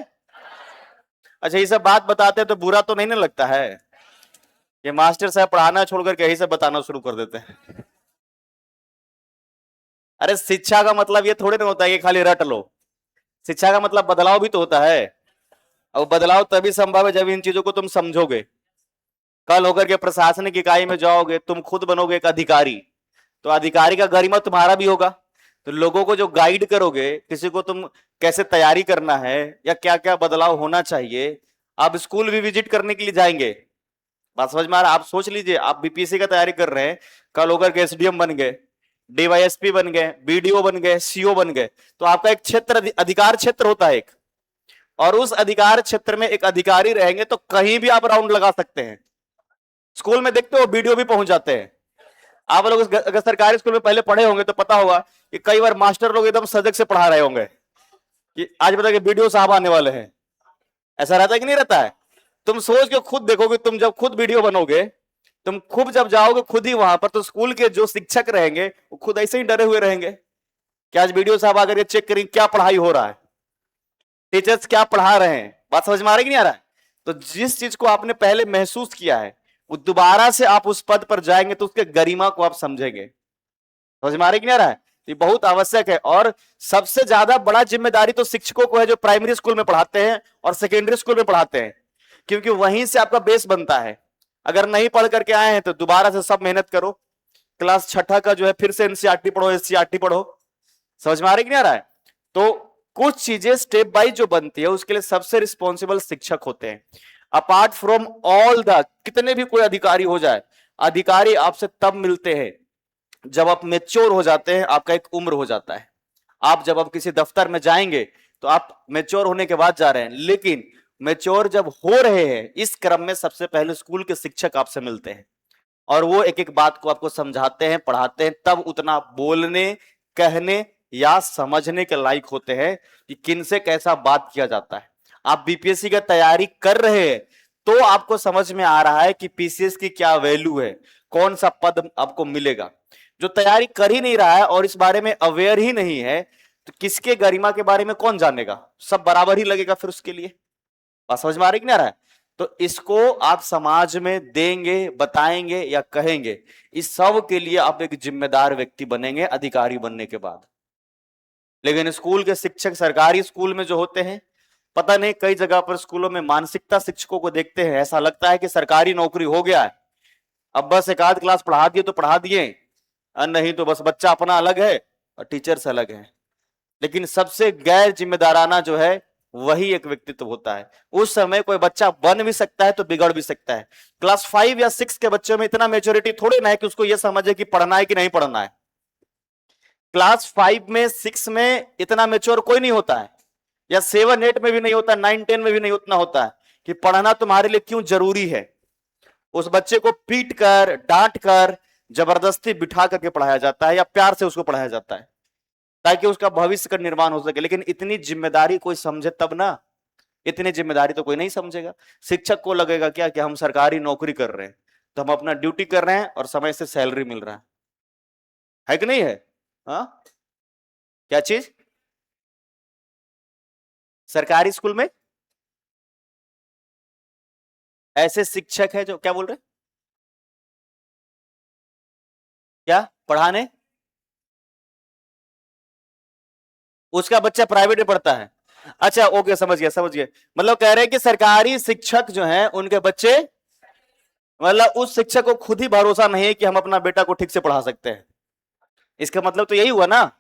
अच्छा ये सब बात बताते हैं तो बुरा तो नहीं ना लगता है कि मास्टर साहब पढ़ाना छोड़कर के यही सब बताना शुरू कर देते हैं? अरे शिक्षा का मतलब ये थोड़ी ना होता है कि खाली रट लो। शिक्षा का मतलब बदलाव भी तो होता है। और बदलाव तभी संभव है जब इन चीजों को तुम समझोगे। कल होकर के प्रशासनिक इकाई में जाओगे, तुम खुद बनोगे एक अधिकारी, तो अधिकारी का गरिमा तुम्हारा भी होगा। तो लोगों को जो गाइड करोगे, किसी को तुम कैसे तैयारी करना है या क्या क्या बदलाव होना चाहिए। आप स्कूल भी विजिट करने के लिए जाएंगे, बात समझ में आ रहा? आप सोच लीजिए, आप बीपीएससी का तैयारी कर रहे हैं, कल होकर के एसडीएम बन गए, डीवाईएसपी बन गए, बीडीओ बन गए, सीओ बन गए, तो आपका एक क्षेत्र, अधिकार क्षेत्र होता है एक। और उस अधिकार क्षेत्र में एक अधिकारी रहेंगे तो कहीं भी आप राउंड लगा सकते हैं। स्कूल में देखते हो बीडीओ भी पहुंच जाते हैं। आप लोग अगर सरकारी स्कूल में पहले पढ़े होंगे तो पता होगा कि कई बार मास्टर लोग एकदम सजग से पढ़ा रहे होंगे कि आज बता कि बीडीओ साहब आने वाले हैं। ऐसा रहता है कि नहीं रहता है? तुम सोच के खुद देखोगे, तुम जब खुद वीडियो बनोगे, तुम खुद जब जाओगे खुद ही वहां पर, तो स्कूल के जो शिक्षक रहेंगे वो खुद ऐसे ही डरे हुए रहेंगे कि आज वीडियो साहब आकर के चेक करेंगे क्या पढ़ाई हो रहा है, टीचर्स क्या पढ़ा रहे हैं। बात समझ में आ रही कि नहीं आ रहा है? तो जिस चीज को आपने पहले महसूस किया है, वो दोबारा से आप उस पद पर जाएंगे तो उसके गरिमा को आप समझेंगे। समझ में आ रही कि नहीं आ रहा है? ये बहुत आवश्यक है। और सबसे ज्यादा बड़ा जिम्मेदारी तो शिक्षकों को है जो प्राइमरी स्कूल में पढ़ाते हैं और सेकेंडरी स्कूल में पढ़ाते हैं, क्योंकि वहीं से आपका बेस बनता है। अगर नहीं पढ़ करके आए हैं तो दोबारा से सब मेहनत करो। क्लास 6 का जो है फिर से एनसीईआरटी पढ़ो, एससीईआरटी पढ़ो। समझ में आ रही कि नहीं आ रहा है? तो कुछ चीजें स्टेप बाय जो बनती है उसके लिए सबसे रिस्पॉन्सिबल शिक्षक होते हैं। अपार्ट फ्रॉम ऑल द, कितने भी कोई अधिकारी हो जाए, अधिकारी आपसे तब मिलते हैं जब आप मेच्योर हो जाते हैं, आपका एक उम्र हो जाता है। आप जब आप किसी दफ्तर में जाएंगे तो आप मेच्योर होने के बाद जा रहे हैं, लेकिन मेच्योर जब हो रहे हैं इस क्रम में सबसे पहले स्कूल के शिक्षक आपसे मिलते हैं और वो एक एक बात को आपको समझाते हैं, पढ़ाते हैं, तब उतना बोलने, कहने या समझने के लायक होते हैं कि किनसे कैसा बात किया जाता है। आप बीपीएससी की तैयारी कर रहे हैं तो आपको समझ में आ रहा है कि पीसीएस की क्या वैल्यू है, कौन सा पद आपको मिलेगा। जो तैयारी कर ही नहीं रहा है और इस बारे में अवेयर ही नहीं है, तो किसके गरिमा के बारे में कौन जानेगा? सब बराबर ही लगेगा फिर उसके लिए। बात समझ में आ रही कि नहीं आ रहा है? तो इसको आप समाज में देंगे, बताएंगे या कहेंगे, इस सब के लिए आप एक जिम्मेदार व्यक्ति बनेंगे अधिकारी बनने के बाद। लेकिन स्कूल के शिक्षक सरकारी स्कूल में जो होते हैं, पता नहीं कई जगह पर स्कूलों में मानसिकता शिक्षकों को देखते हैं, ऐसा लगता है कि सरकारी नौकरी हो गया है, अब बस एक आध क्लास पढ़ा दिए तो पढ़ा दिए, नहीं तो बस बच्चा अपना अलग है और टीचर्स अलग है। लेकिन सबसे गैर जिम्मेदाराना जो है वही एक व्यक्तित्व होता है। उस समय कोई बच्चा बन भी सकता है तो बिगड़ भी सकता है। क्लास 5 या 6 के बच्चों में इतना मेच्योरिटी थोड़ी ना है कि उसको यह समझे कि पढ़ना है कि नहीं पढ़ना है। क्लास 5 में 6 में इतना मेच्योर कोई नहीं होता है, या 7 8 में भी नहीं होता, 9 10 में भी नहीं उतना होता है कि पढ़ना तुम्हारे लिए क्यों जरूरी है। उस बच्चे को पीट कर, डांट कर, जबरदस्ती बिठा करके पढ़ाया जाता है या प्यार से उसको पढ़ाया जाता है ताकि उसका भविष्य का निर्माण हो सके। लेकिन इतनी जिम्मेदारी कोई समझे तब ना, इतनी जिम्मेदारी तो कोई नहीं समझेगा। शिक्षक को लगेगा क्या कि हम सरकारी नौकरी कर रहे हैं तो हम अपना ड्यूटी कर रहे हैं और समय से सैलरी मिल रहा है। है कि नहीं है? हाँ, क्या चीज? सरकारी स्कूल में ऐसे शिक्षक है जो क्या बोल रहे? क्या पढ़ाने? उसका बच्चा प्राइवेट में पढ़ता है? अच्छा, ओके, समझ गया समझ गया। मतलब कह रहे हैं कि सरकारी शिक्षक जो हैं उनके बच्चे, मतलब उस शिक्षक को खुद ही भरोसा नहीं है कि हम अपना बेटा को ठीक से पढ़ा सकते हैं। इसका मतलब तो यही हुआ ना,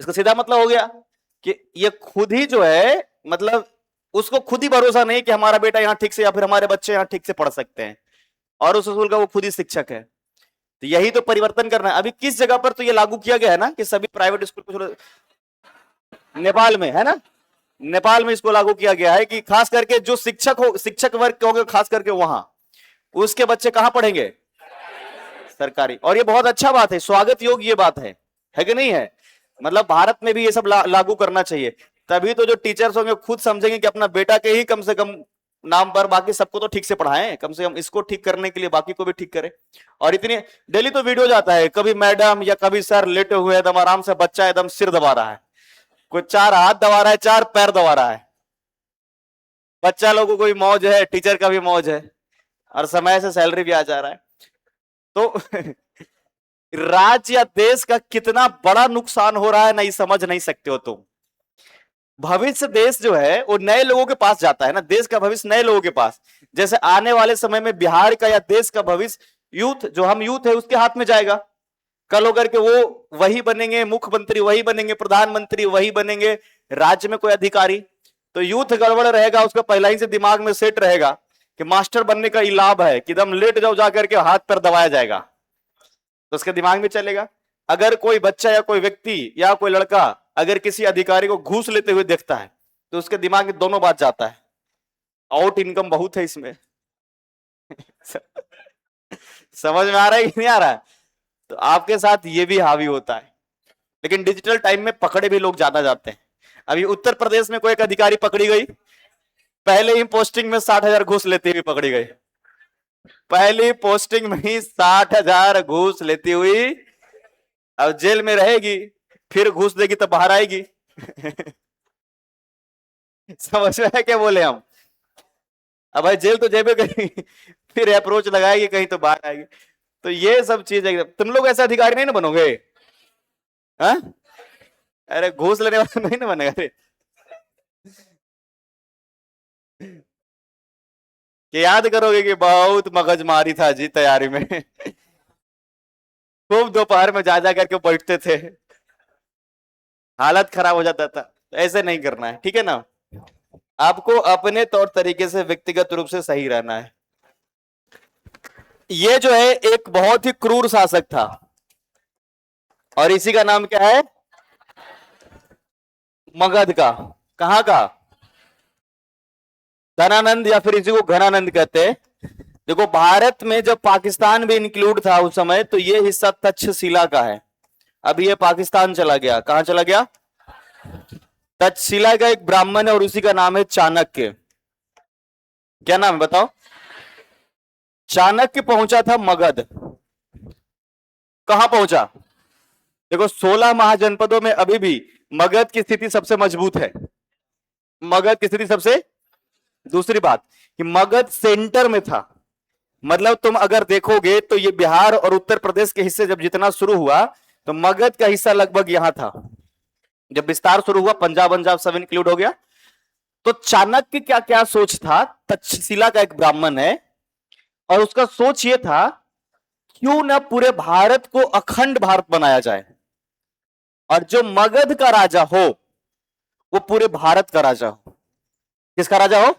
इसका सीधा मतलब हो गया कि ये खुद ही जो है, मतलब उसको खुद ही भरोसा नहीं कि हमारा बेटा यहां ठीक से या फिर हमारे बच्चे यहां ठीक से पढ़ सकते हैं, और उस स्कूल का वो खुद ही शिक्षक है। तो यही तो परिवर्तन करना है। अभी किस जगह पर तो ये लागू किया गया है ना कि सभी प्राइवेट स्कूल को, नेपाल में है ना, नेपाल में इसको लागू किया गया है कि खास करके जो शिक्षक हो, शिक्षक वर्ग के होंगे खास करके वहां, उसके बच्चे कहां पढ़ेंगे? सरकारी। और ये बहुत अच्छा बात है, स्वागत योग्य ये बात है कि नहीं है? मतलब भारत में भी ये सब लागू करना चाहिए। तभी तो जो टीचर्स होंगे खुद समझेंगे कि अपना बेटा के ही कम से कम नाम पर बाकी सबको तो ठीक से पढ़ाएं, कम से कम इसको ठीक करने के लिए बाकी को भी ठीक करें। और इतनी डेली तो वीडियो जाता है, कभी मैडम या कभी सर लेटे हुए एकदम आराम से, बच्चा एकदम सिर दबा रहा है, कोई 4 हाथ दबा रहा है, 4 पैर दबा रहा है। बच्चा लोगों को भी मौज है, टीचर का भी मौज है, और समय से सैलरी भी आ जा रहा है। तो राज्य या देश का कितना बड़ा नुकसान हो रहा है नहीं समझ नहीं सकते हो तुम। भविष्य देश जो है वो नए लोगों के पास जाता है ना, देश का भविष्य नए लोगों के पास। जैसे आने वाले समय में बिहार का या देश का भविष्य यूथ, जो हम यूथ है उसके हाथ में जाएगा। कल होकर के वो वही बनेंगे मुख्यमंत्री, वही बनेंगे प्रधानमंत्री, वही बनेंगे राज्य में कोई अधिकारी। तो यूथ गड़बड़ रहेगा, उसका पहला ही से दिमाग में सेट रहेगा कि मास्टर बनने का ही लाभ है कि एकदम लेट जाओ जाकर के हाथ पर दबाया जाएगा, तो उसके दिमाग में चलेगा। अगर कोई बच्चा या कोई व्यक्ति या कोई लड़का अगर किसी अधिकारी को घूस लेते हुए देखता है तो उसके दिमाग में दोनों बात जाता है, आउट इनकम बहुत है इसमें। समझ में आ रहा है कि नहीं आ रहा है? तो आपके साथ ये भी हावी होता है। लेकिन डिजिटल टाइम में पकड़े भी लोग ज्यादा जाते हैं। अभी उत्तर प्रदेश में कोई एक अधिकारी पकड़ी गई, पहले ही पोस्टिंग में 60,000 घूस लेते हुए पकड़ी गई। पहली पोस्टिंग में ही 60,000 घूस लेती हुई, अब जेल में रहेगी, फिर घूस देगी तो बाहर आएगी। समझ में है क्या बोले हम? अब भाई जेल तो जेबे कहीं, फिर अप्रोच लगाएगी कहीं तो बाहर आएगी। तो ये सब चीज है। तुम लोग ऐसे अधिकारी नहीं ना बनोगे? हाँ, अरे घूस लेने वाला नहीं ना बनेगा। अरे कि याद करोगे कि बहुत मगजमारी था जी तैयारी में। खूब दोपहर में जा जा करके बैठते थे, हालत खराब हो जाता था। तो ऐसे नहीं करना है, ठीक है ना? आपको अपने तौर तरीके से व्यक्तिगत रूप से सही रहना है। ये जो है एक बहुत ही क्रूर शासक था, और इसी का नाम क्या है? मगध का। कहां का? धनानंद, या फिर इसी को घनानंद कहते हैं। देखो, भारत में जब पाकिस्तान भी इंक्लूड था उस समय, तो ये हिस्सा तक्षशिला का है। अभी ये पाकिस्तान चला गया। कहां चला गया? तक्षशिला का एक ब्राह्मण है और उसी का नाम है चाणक्य। क्या नाम है बताओ? चाणक्य पहुंचा था मगध। कहां पहुंचा? देखो, 16 महाजनपदों में अभी भी मगध की स्थिति सबसे मजबूत है। मगध की स्थिति सबसे, दूसरी बात कि मगध सेंटर में था। मतलब तुम अगर देखोगे तो ये बिहार और उत्तर प्रदेश के हिस्से जब जितना शुरू हुआ, तो मगध का हिस्सा लगभग यहां था। जब विस्तार शुरू हुआ, पंजाब पंजाब सब इंक्लूड हो गया। तो चाणक्य क्या क्या सोच था? तक्षशिला का एक ब्राह्मण है, और उसका सोच ये था, क्यों ना पूरे भारत को अखंड भारत बनाया जाए, और जो मगध का राजा हो वो पूरे भारत का राजा हो। किसका राजा हो?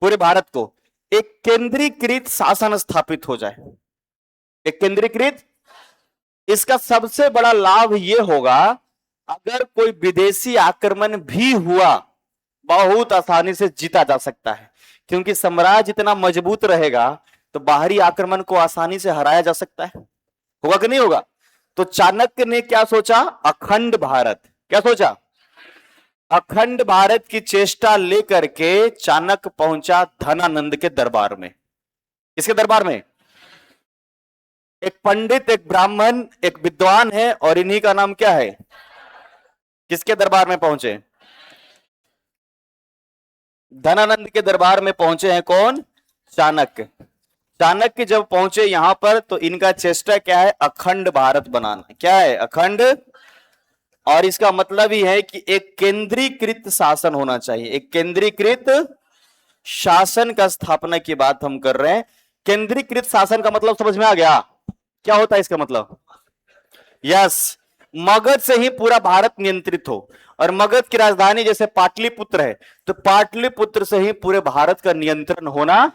पूरे भारत को। एक केंद्रीकृत शासन स्थापित हो जाए, एक केंद्रीकृत। इसका सबसे बड़ा लाभ यह होगा, अगर कोई विदेशी आक्रमण भी हुआ, बहुत आसानी से जीता जा सकता है, क्योंकि साम्राज्य इतना मजबूत रहेगा तो बाहरी आक्रमण को आसानी से हराया जा सकता है। होगा कि नहीं होगा? तो चाणक्य ने क्या सोचा? अखंड भारत। क्या सोचा? अखंड भारत की चेष्टा लेकर के चाणक्य पहुंचा धनानंद के दरबार में। किसके दरबार में? एक पंडित, एक ब्राह्मण, एक विद्वान है, और इन्हीं का नाम क्या है? किसके दरबार में पहुंचे? धनानंद के दरबार में पहुंचे हैं कौन? चाणक्य। चाणक्य जब पहुंचे यहां पर तो इनका चेष्टा क्या है? अखंड भारत बनाना। क्या है? अखंड। और इसका मतलब ही है कि एक केंद्रीकृत शासन होना चाहिए। एक केंद्रीकृत शासन का स्थापना की बात हम कर रहे हैं। केंद्रीकृत शासन का मतलब समझ में आ गया? क्या होता है इसका मतलब? यस, मगध से ही पूरा भारत नियंत्रित हो। और मगध की राजधानी जैसे पाटलिपुत्र है, तो पाटलिपुत्र से ही पूरे भारत का नियंत्रण होना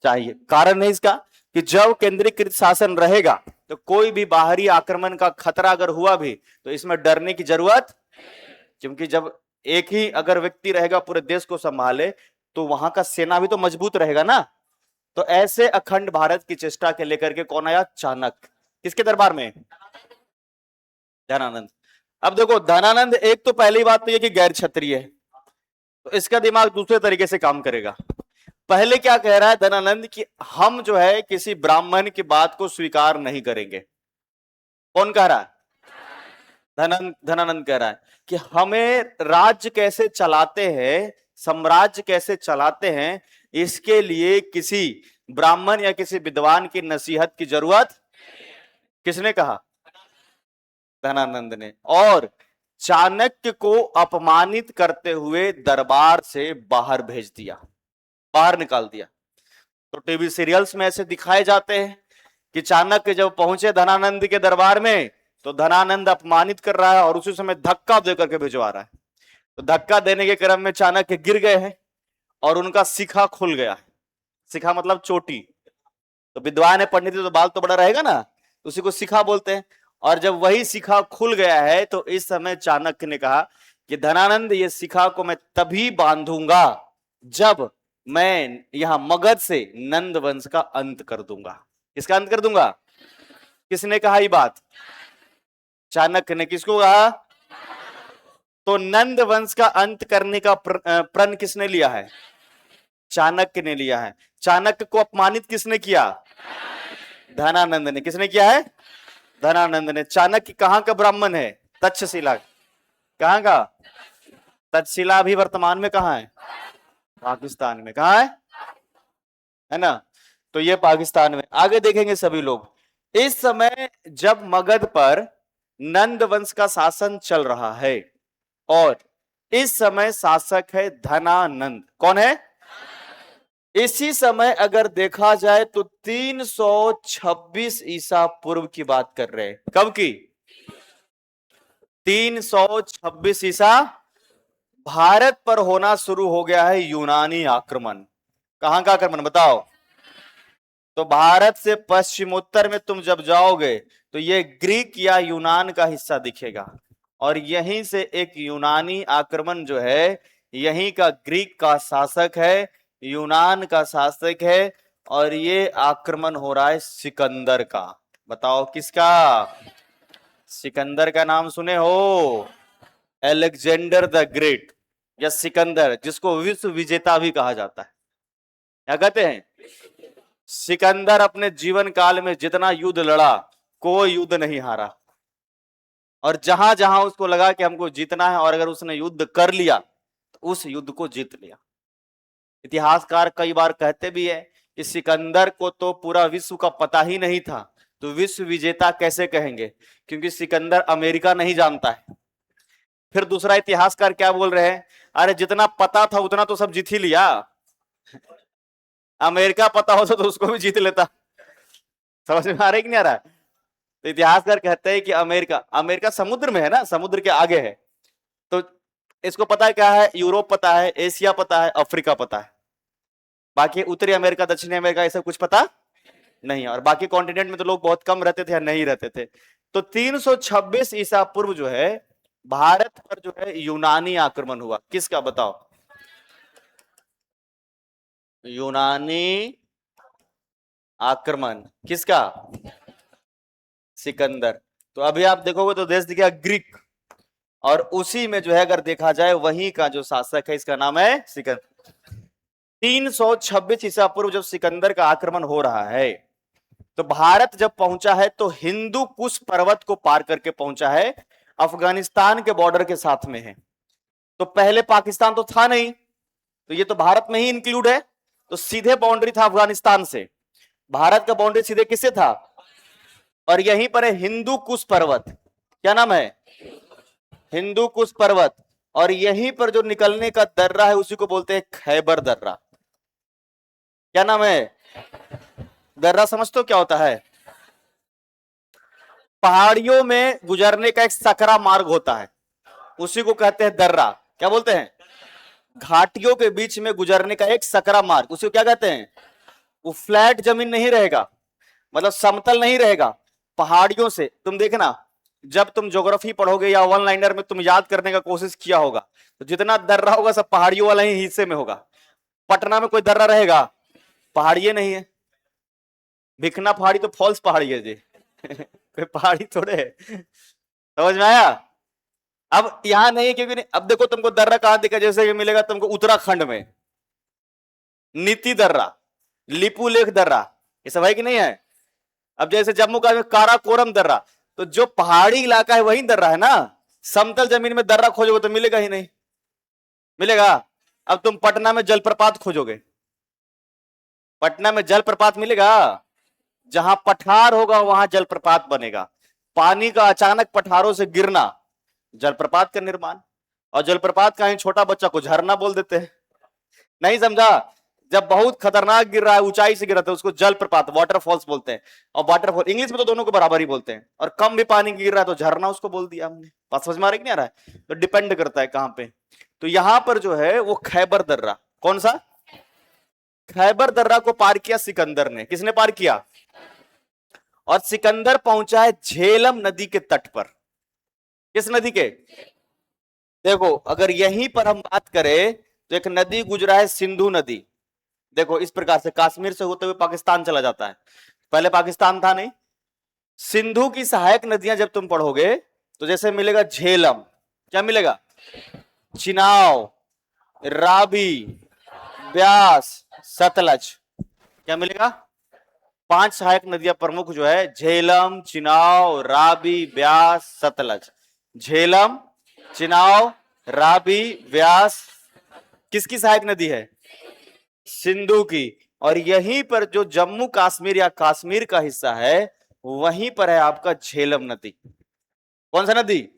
चाहिए। कारण है इसका कि जब केंद्रीकृत शासन रहेगा तो कोई भी बाहरी आक्रमण का खतरा अगर हुआ भी तो इसमें डरने की जरूरत, क्योंकि जब एक ही अगर व्यक्ति रहेगा पूरे देश को संभाले तो वहां का सेना भी तो मजबूत रहेगा ना। तो ऐसे अखंड भारत की चेष्टा के लेकर के कौन आया? चाणक्य। किसके दरबार में? धनानंद। अब देखो, धनानंद एक तो पहली बात तो ये कि गैर क्षत्रिय है, तो इसका दिमाग दूसरे तरीके से काम करेगा। पहले क्या कह रहा है धनानंद कि हम जो है किसी ब्राह्मण की बात को स्वीकार नहीं करेंगे। कौन कह रहा है? धनानंद कह रहा है कि हमें राज्य कैसे चलाते हैं, साम्राज्य कैसे चलाते हैं, इसके लिए किसी ब्राह्मण या किसी विद्वान की नसीहत की जरूरत। किसने कहा? धनानंद ने। और चाणक्य को अपमानित करते हुए दरबार से बाहर भेज दिया, बाहर निकाल दिया। तो टीवी सीरियल्स में ऐसे दिखाए जाते हैं कि चाणक्य जब पहुंचे धनानंद के दरबार में तो धनानंद अपमानित कर रहा है और उसी समय धक्का देकर के भिजवा रहा है। तो धक्का देने के क्रम में चाणक्य गिर गए हैं और उनका शिखा खुल गया है। शिखा मतलब चोटी। तो विद्वान है, पंडित है, तो बाल तो बड़ा रहेगा ना, उसी को शिखा बोलते हैं। और जब वही शिखा खुल गया है तो इस समय चाणक्य ने कहा कि धनानंद, ये शिखा को मैं तभी बांधूंगा जब मैं यहां मगध से नंद वंश का अंत कर दूंगा। किसका अंत कर दूंगा? किसने कहा ये बात? चाणक्य ने। किसको कहा? तो नंद वंश का अंत करने का प्रण किसने लिया है? चाणक्य ने लिया है। चाणक्य को अपमानित किसने किया? धनानंद ने। किसने किया है? धनानंद ने। चाणक्य कहां का ब्राह्मण है? तक्षशिला। कहां का? तक्षशिला भी वर्तमान में कहां है? पाकिस्तान में। कहां है ना? तो ये पाकिस्तान में। आगे देखेंगे सभी लोग। इस समय जब मगध पर नंद वंश का शासन चल रहा है और इस समय शासक है धनानंद। कौन है? इसी समय अगर देखा जाए तो 326 ईसा पूर्व की बात कर रहे हैं। कब की? 326 ईसा। भारत पर होना शुरू हो गया है यूनानी आक्रमण। कहां का आक्रमण बताओ? तो भारत से पश्चिमोत्तर में तुम जब जाओगे तो ये ग्रीक या यूनान का हिस्सा दिखेगा और यहीं से एक यूनानी आक्रमण जो है, यहीं का ग्रीक का शासक है, यूनान का शासक है, और ये आक्रमण हो रहा है सिकंदर का। बताओ किसका? सिकंदर का नाम सुने हो? अलेक्जेंडर द ग्रेट या सिकंदर, जिसको विश्व विजेता भी कहा जाता है। क्या कहते हैं? सिकंदर अपने जीवन काल में जितना युद्ध लड़ा, कोई युद्ध नहीं हारा। और जहां जहां उसको लगा कि हमको जीतना है और अगर उसने युद्ध कर लिया तो उस युद्ध को जीत लिया। इतिहासकार कई बार कहते भी है कि सिकंदर को तो पूरा विश्व का पता ही नहीं था, तो विश्व विजेता कैसे कहेंगे? क्योंकि सिकंदर अमेरिका नहीं जानता है। फिर दूसरा इतिहासकार क्या बोल रहे हैं? अरे जितना पता था उतना तो सब जीत ही लिया। अमेरिका पता होता तो उसको भी जीत लेता। समझ में आ रहा है कि नहीं आ रहा है? तो इतिहासकार कहते हैं कि अमेरिका समुद्र में है ना, समुद्र के आगे है। तो इसको पता है क्या है? यूरोप पता है, एशिया पता है, अफ्रीका पता है। बाकी उत्तरी अमेरिका, दक्षिणी अमेरिका, ऐसा कुछ पता नहीं। और बाकी कॉन्टिनेंट में तो लोग बहुत कम रहते थे या नहीं रहते थे। तो 326 ईसा पूर्व जो है भारत पर जो है यूनानी आक्रमण हुआ। किसका बताओ? यूनानी आक्रमण। किसका? सिकंदर। तो अभी आप देखोगे तो देश दिखेगा ग्रीक, और उसी में जो है अगर देखा जाए वहीं का जो शासक है इसका नाम है सिकंदर। 326 ईसा पूर्व जब सिकंदर का आक्रमण हो रहा है तो भारत जब पहुंचा है तो हिंदू कुश पर्वत को पार करके पहुंचा है, अफगानिस्तान के बॉर्डर के साथ में है। तो पहले पाकिस्तान तो था नहीं, तो ये तो भारत में ही इंक्लूड है, तो सीधे बाउंड्री था अफगानिस्तान से। भारत का बाउंड्री सीधे किससे था? और यहीं पर है हिंदू कुश पर्वत। क्या नाम है? हिंदू कुश पर्वत। और यहीं पर जो निकलने का दर्रा है उसी को बोलते हैं खैबर दर्रा। क्या नाम है? दर्रा समझते हो क्या होता है? पहाड़ियों में गुजरने का एक सकरा मार्ग होता है, उसी को कहते हैं दर्रा। क्या बोलते हैं? घाटियों के बीच में गुजरने का एक सकरा मार्ग, उसी को क्या कहते हैं? वो फ्लैट जमीन नहीं रहेगा, मतलब समतल नहीं रहेगा, पहाड़ियों से। तुम देखना, जब तुम ज्योग्राफी पढ़ोगे या वन लाइनर में तुम याद करने का कोशिश किया होगा, तो जितना दर्रा होगा सब पहाड़ियों वाला ही हिस्से में होगा। पटना में कोई दर्रा रहेगा? पहाड़ी नहीं है। भिखना पहाड़ी तो फॉल्स पहाड़ी है जी कोई पहाड़ी थोड़े है। समझ में आया? अब यहां नहीं है, क्योंकि नहीं, अब देखो तुमको दर्रा कहां दिखा, जैसे कि मिलेगा तुमको उत्तराखंड में नीति दर्रा, लिपुलेख दर्रा, ये सब है कि नहीं है? अब जैसे जम्मू का काराकोरम दर्रा, तो जो पहाड़ी इलाका है वही दर्रा है ना। समतल जमीन में दर्रा खोजोगे तो मिलेगा ही नहीं, मिलेगा? अब तुम पटना में जलप्रपात खोजोगे, पटना में जलप्रपात मिलेगा? जहां पठार होगा वहां जलप्रपात बनेगा। पानी का अचानक पठारों से गिरना, जलप्रपात का निर्माण। और जलप्रपात का ही छोटा बच्चा को झरना बोल देते हैं। नहीं समझा? जब बहुत खतरनाक गिर रहा है, ऊंचाई से गिर रहा है, उसको जलप्रपात वाटरफॉल्स बोलते हैं। और वाटरफॉल इंग्लिश में तो दोनों को बराबर ही बोलते हैं। और कम भी पानी गिर रहा है तो झरना उसको बोल दिया हमने। बात समझ में आ रही कि नहीं आ रहा है? तो डिपेंड करता है कहां पे। तो यहां पर जो है वो खैबर दर्रा, कौन सा? खैबर दर्रा को पार किया सिकंदर ने। किसने पार किया? और सिकंदर पहुंचा है झेलम नदी के तट पर। किस नदी के? देखो, अगर यहीं पर हम बात करें तो एक नदी गुजरा है, सिंधु नदी। देखो इस प्रकार से कश्मीर से होते हुए पाकिस्तान चला जाता है, पहले पाकिस्तान था नहीं। सिंधु की सहायक नदियां जब तुम पढ़ोगे तो जैसे मिलेगा झेलम, क्या मिलेगा? चिनाव, रावी, ब्यास, सतलज। क्या मिलेगा? 5 सहायक नदियां प्रमुख जो है, झेलम, चिनाव, रावी, ब्यास, सतलज। झेलम, चिनाव, रावी, ब्यास, किसकी सहायक नदी है? सिंधु की। और यहीं पर जो जम्मू कश्मीर या कश्मीर का हिस्सा है, वहीं पर है आपका झेलम नदी। कौन सा नदी?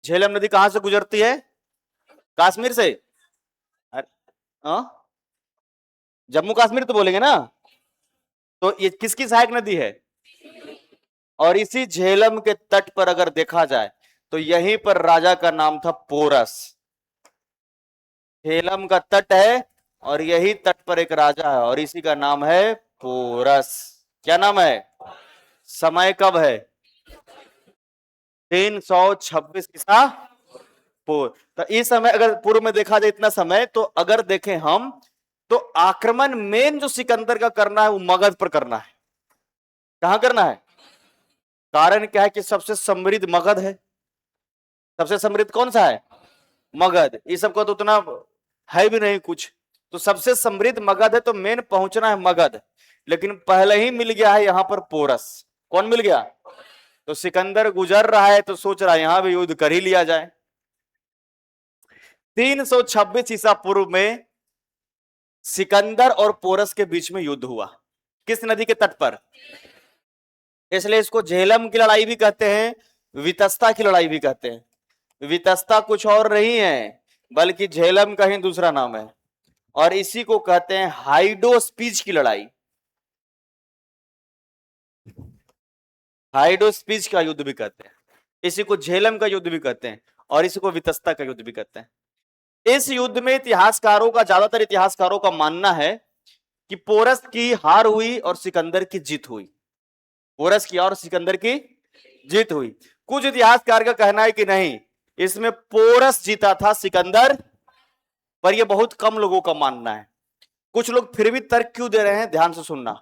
झेलम नदी कहां से गुजरती है? कश्मीर से। जम्मू कश्मीर तो बोलेंगे ना। तो ये किसकी सहायक नदी है? और इसी झेलम के तट पर अगर देखा जाए तो यहीं पर राजा का नाम था पोरस। झेलम का तट है और यही तट पर एक राजा है और इसी का नाम है पोरस। क्या नाम है? समय कब है? 326 ईसा पूर्व। तो इस समय अगर पूर्व में देखा जाए इतना समय, तो अगर देखें हम तो आक्रमण मेन जो सिकंदर का करना है वो मगध पर करना है। कहां करना है? कारण क्या है कि सबसे समृद्ध मगध है। सबसे समृद्ध कौन सा है? मगध। ये सबको तो उतना है भी नहीं कुछ, तो सबसे समृद्ध मगध है, तो मेन पहुंचना है मगध। लेकिन पहले ही मिल गया है यहां पर पोरस। कौन मिल गया? तो सिकंदर गुजर रहा है तो सोच रहा है यहां भी युद्ध कर ही लिया जाए। 326 ईसा पूर्व में सिकंदर और पोरस के बीच में युद्ध हुआ। किस नदी के तट पर? इसलिए इसको झेलम की लड़ाई भी कहते हैं, वितस्ता की लड़ाई भी कहते हैं। वितस्ता कुछ और नहीं है बल्कि झेलम का ही दूसरा नाम है, और इसी को कहते हैं हाइडोस्पीज की लड़ाई। हाइडोस्पीज का युद्ध भी कहते हैं, इसी को झेलम का युद्ध भी कहते हैं, और इसी को वितस्ता का युद्ध भी कहते हैं। इस युद्ध में इतिहासकारों का, ज्यादातर इतिहासकारों का मानना है कि पोरस की हार हुई और सिकंदर की जीत हुई। पोरस की और सिकंदर की जीत हुई। कुछ इतिहासकार का कहना है कि नहीं, इसमें पोरस जीता था, सिकंदर, पर यह बहुत कम लोगों का मानना है। कुछ लोग फिर भी तर्क क्यों दे रहे हैं, ध्यान से सुनना।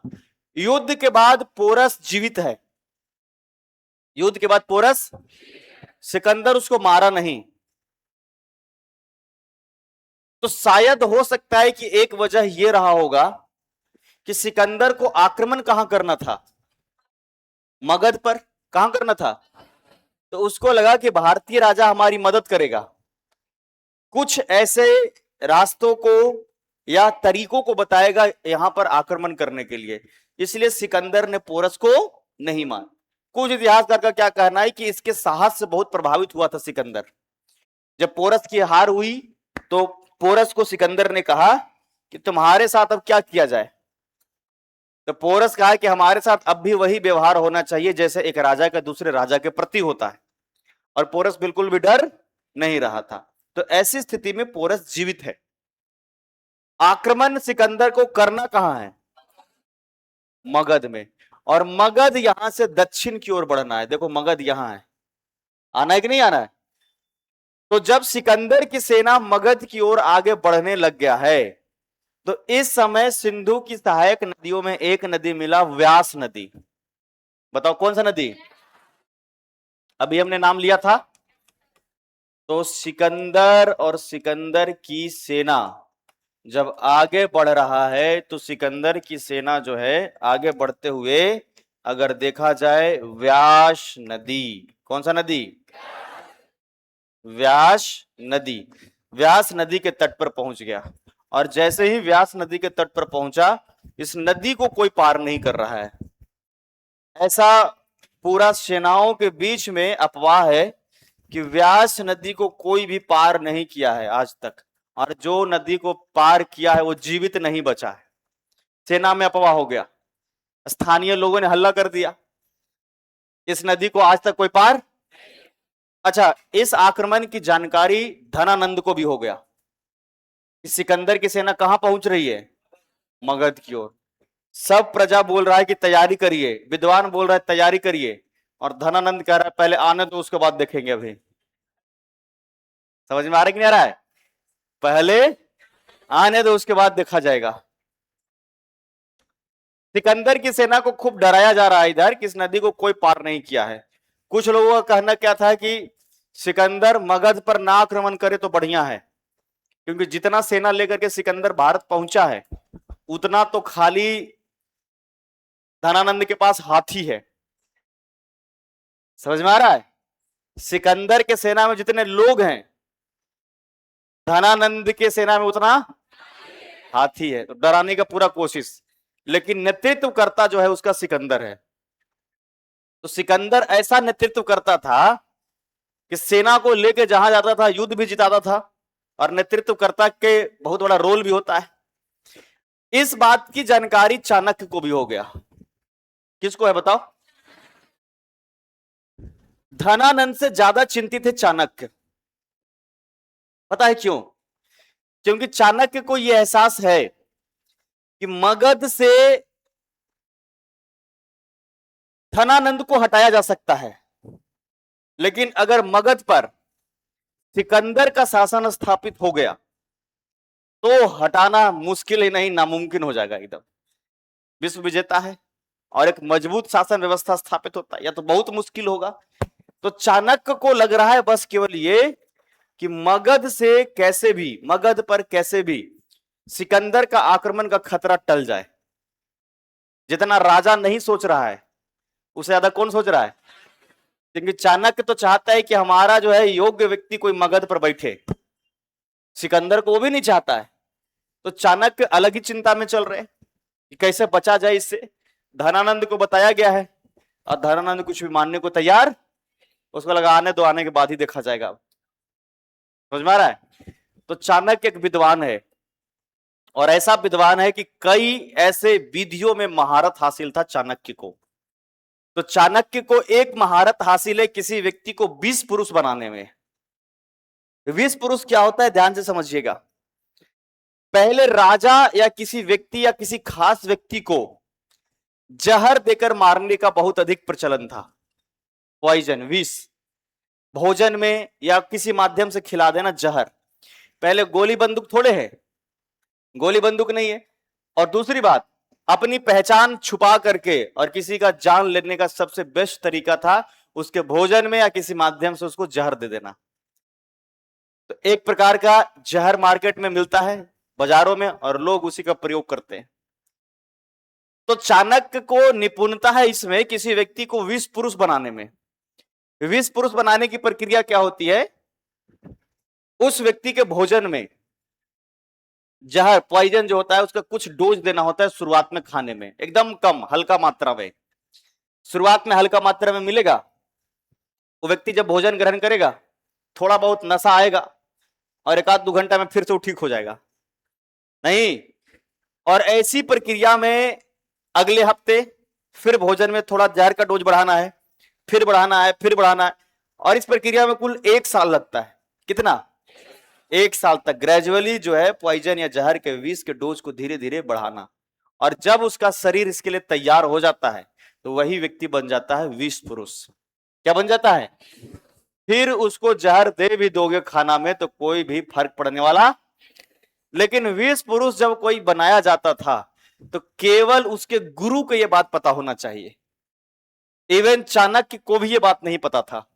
युद्ध के बाद पोरस जीवित है, युद्ध के बाद पोरस, सिकंदर उसको मारा नहीं। तो शायद हो सकता है कि एक वजह यह रहा होगा कि सिकंदर को आक्रमण कहां करना था? मगध पर। कहां करना था? तो उसको लगा कि भारतीय राजा हमारी मदद करेगा, कुछ ऐसे रास्तों को या तरीकों को बताएगा यहां पर आक्रमण करने के लिए, इसलिए सिकंदर ने पोरस को नहीं माना। कुछ इतिहासकार का क्या कहना है कि इसके साहस से बहुत प्रभावित हुआ था सिकंदर। जब पोरस की हार हुई तो पोरस को सिकंदर ने कहा कि तुम्हारे साथ अब क्या किया जाए। तो पोरस कहा कि हमारे साथ अब भी वही व्यवहार होना चाहिए जैसे एक राजा का दूसरे राजा के प्रति होता है। और पोरस बिल्कुल भी डर नहीं रहा था। तो ऐसी स्थिति में पोरस जीवित है। आक्रमण सिकंदर को करना कहां है? मगध में। और मगध यहां से दक्षिण की ओर बढ़ना है। देखो मगध यहां है, आना है कि नहीं आना है? तो जब सिकंदर की सेना मगध की ओर आगे बढ़ने लग गया है तो इस समय सिंधु की सहायक नदियों में एक नदी मिला, व्यास नदी। बताओ कौन सा नदी? अभी हमने नाम लिया था। तो सिकंदर और सिकंदर की सेना जब आगे बढ़ रहा है तो सिकंदर की सेना जो है आगे बढ़ते हुए अगर देखा जाए व्यास नदी, कौन सा नदी? व्यास नदी। व्यास नदी के तट पर पहुंच गया। और जैसे ही व्यास नदी के तट पर पहुंचा, इस नदी को कोई पार नहीं कर रहा है, ऐसा पूरा सेनाओं के बीच में अफवाह है कि व्यास नदी को कोई भी पार नहीं किया है आज तक, और जो नदी को पार किया है वो जीवित नहीं बचा है। सेना में अफवाह हो गया, स्थानीय लोगों ने हल्ला कर दिया, इस नदी को आज तक कोई पार। अच्छा, इस आक्रमण की जानकारी धनानंद को भी हो गया कि सिकंदर की सेना कहां पहुंच रही है? मगध की ओर। सब प्रजा बोल रहा है कि तैयारी करिए, विद्वान बोल रहा है तैयारी करिए, और धनानंद कह रहा है पहले आने दो उसके बाद देखेंगे। अभी समझ में आ रहा है कि नहीं आ रहा है? पहले आने दो उसके बाद देखा जाएगा। सिकंदर की सेना को खूब डराया जा रहा है इधर कि इस नदी को कोई पार नहीं किया है। कुछ लोगों का कहना क्या था कि सिकंदर मगध पर ना आक्रमण करे तो बढ़िया है, क्योंकि जितना सेना लेकर के सिकंदर भारत पहुंचा है उतना तो खाली धनानंद के पास हाथी है। समझ में आ रहा है? सिकंदर के सेना में जितने लोग हैं धनानंद के सेना में उतना हाथी है, तो डराने का पूरा कोशिश, लेकिन नेतृत्व करता जो है उसका सिकंदर है। तो सिकंदर ऐसा नेतृत्व करता था कि सेना को लेकर जहां जाता था युद्ध भी जिताता था, और नेतृत्वकर्ता के बहुत बड़ा रोल भी होता है। इस बात की जानकारी चाणक्य को भी हो गया। किसको है बताओ? धनानंद से ज्यादा चिंतित है चाणक्य। पता है क्यों? क्योंकि चाणक्य को यह एहसास है कि मगध से धनानंद को हटाया जा सकता है, लेकिन अगर मगध पर सिकंदर का शासन स्थापित हो गया तो हटाना मुश्किल ही नहीं नामुमकिन हो जाएगा एकदम। विश्व विजेता है और एक मजबूत शासन व्यवस्था स्थापित होता है, या तो बहुत मुश्किल होगा। तो चाणक्य को लग रहा है बस केवल ये कि मगध से कैसे भी, मगध पर कैसे भी सिकंदर का आक्रमण का खतरा टल जाए। जितना राजा नहीं सोच रहा है उससे ज्यादा कौन सोच रहा है? क्योंकि चाणक्य तो चाहता है कि हमारा जो है योग्य व्यक्ति कोई मगध पर बैठे, सिकंदर को वो भी नहीं चाहता है। तो चाणक्य अलग ही चिंता में चल रहे हैं कि कैसे बचा जाए इससे। धनानंद को बताया गया है और धनानंद कुछ भी मानने को तैयार, उसको लगा आने दो, आने के बाद ही देखा जाएगा। समझ में आ रहा है? तो चाणक्य एक विद्वान है, और ऐसा विद्वान है कि कई ऐसे विधियों में महारत हासिल था चाणक्य को। तो चाणक्य को एक महारत हासिल है किसी व्यक्ति को 20 पुरुष बनाने में। 20 पुरुष क्या होता है ध्यान से समझिएगा। पहले राजा या किसी व्यक्ति या किसी खास व्यक्ति को जहर देकर मारने का बहुत अधिक प्रचलन था। पॉइजन, विष, भोजन में या किसी माध्यम से खिला देना जहर। पहले गोली बंदूक थोड़े है, गोली बंदूक नहीं है। और दूसरी बात, अपनी पहचान छुपा करके और किसी का जान लेने का सबसे बेस्ट तरीका था उसके भोजन में या किसी माध्यम से उसको जहर दे देना। तो एक प्रकार का जहर मार्केट में मिलता है बाजारों में और लोग उसी का प्रयोग करते हैं। तो चाणक्य को निपुणता है इसमें किसी व्यक्ति को विष पुरुष बनाने में। विष पुरुष बनाने की प्रक्रिया क्या होती है, उस व्यक्ति के भोजन में जहर पॉइजन जो होता है उसका कुछ डोज देना होता है शुरुआत में, खाने में एकदम कम हल्का मात्रा में, शुरुआत में हल्का मात्रा में मिलेगा। वो व्यक्ति जब भोजन ग्रहण करेगा थोड़ा बहुत नशा आएगा और एक आध 2 घंटा में फिर से वो ठीक हो जाएगा, नहीं। और ऐसी प्रक्रिया में अगले हफ्ते फिर भोजन में थोड़ा जहर का डोज बढ़ाना है, फिर बढ़ाना है, फिर बढ़ाना है, और इस प्रक्रिया में कुल 1 साल लगता है। कितना? 1 साल तक ग्रेजुअली जो है पॉइजन या जहर के विष के डोज को धीरे धीरे बढ़ाना। और जब उसका शरीर इसके लिए तैयार हो जाता है तो वही व्यक्ति बन जाता है विष पुरुष। क्या बन जाता है? फिर उसको जहर दे भी दोगे खाना में तो कोई भी फर्क पड़ने वाला। लेकिन विष पुरुष जब कोई बनाया जाता था तो केवल उसके गुरु को यह बात पता होना चाहिए। इवन चाणक्य को भी यह बात नहीं पता था।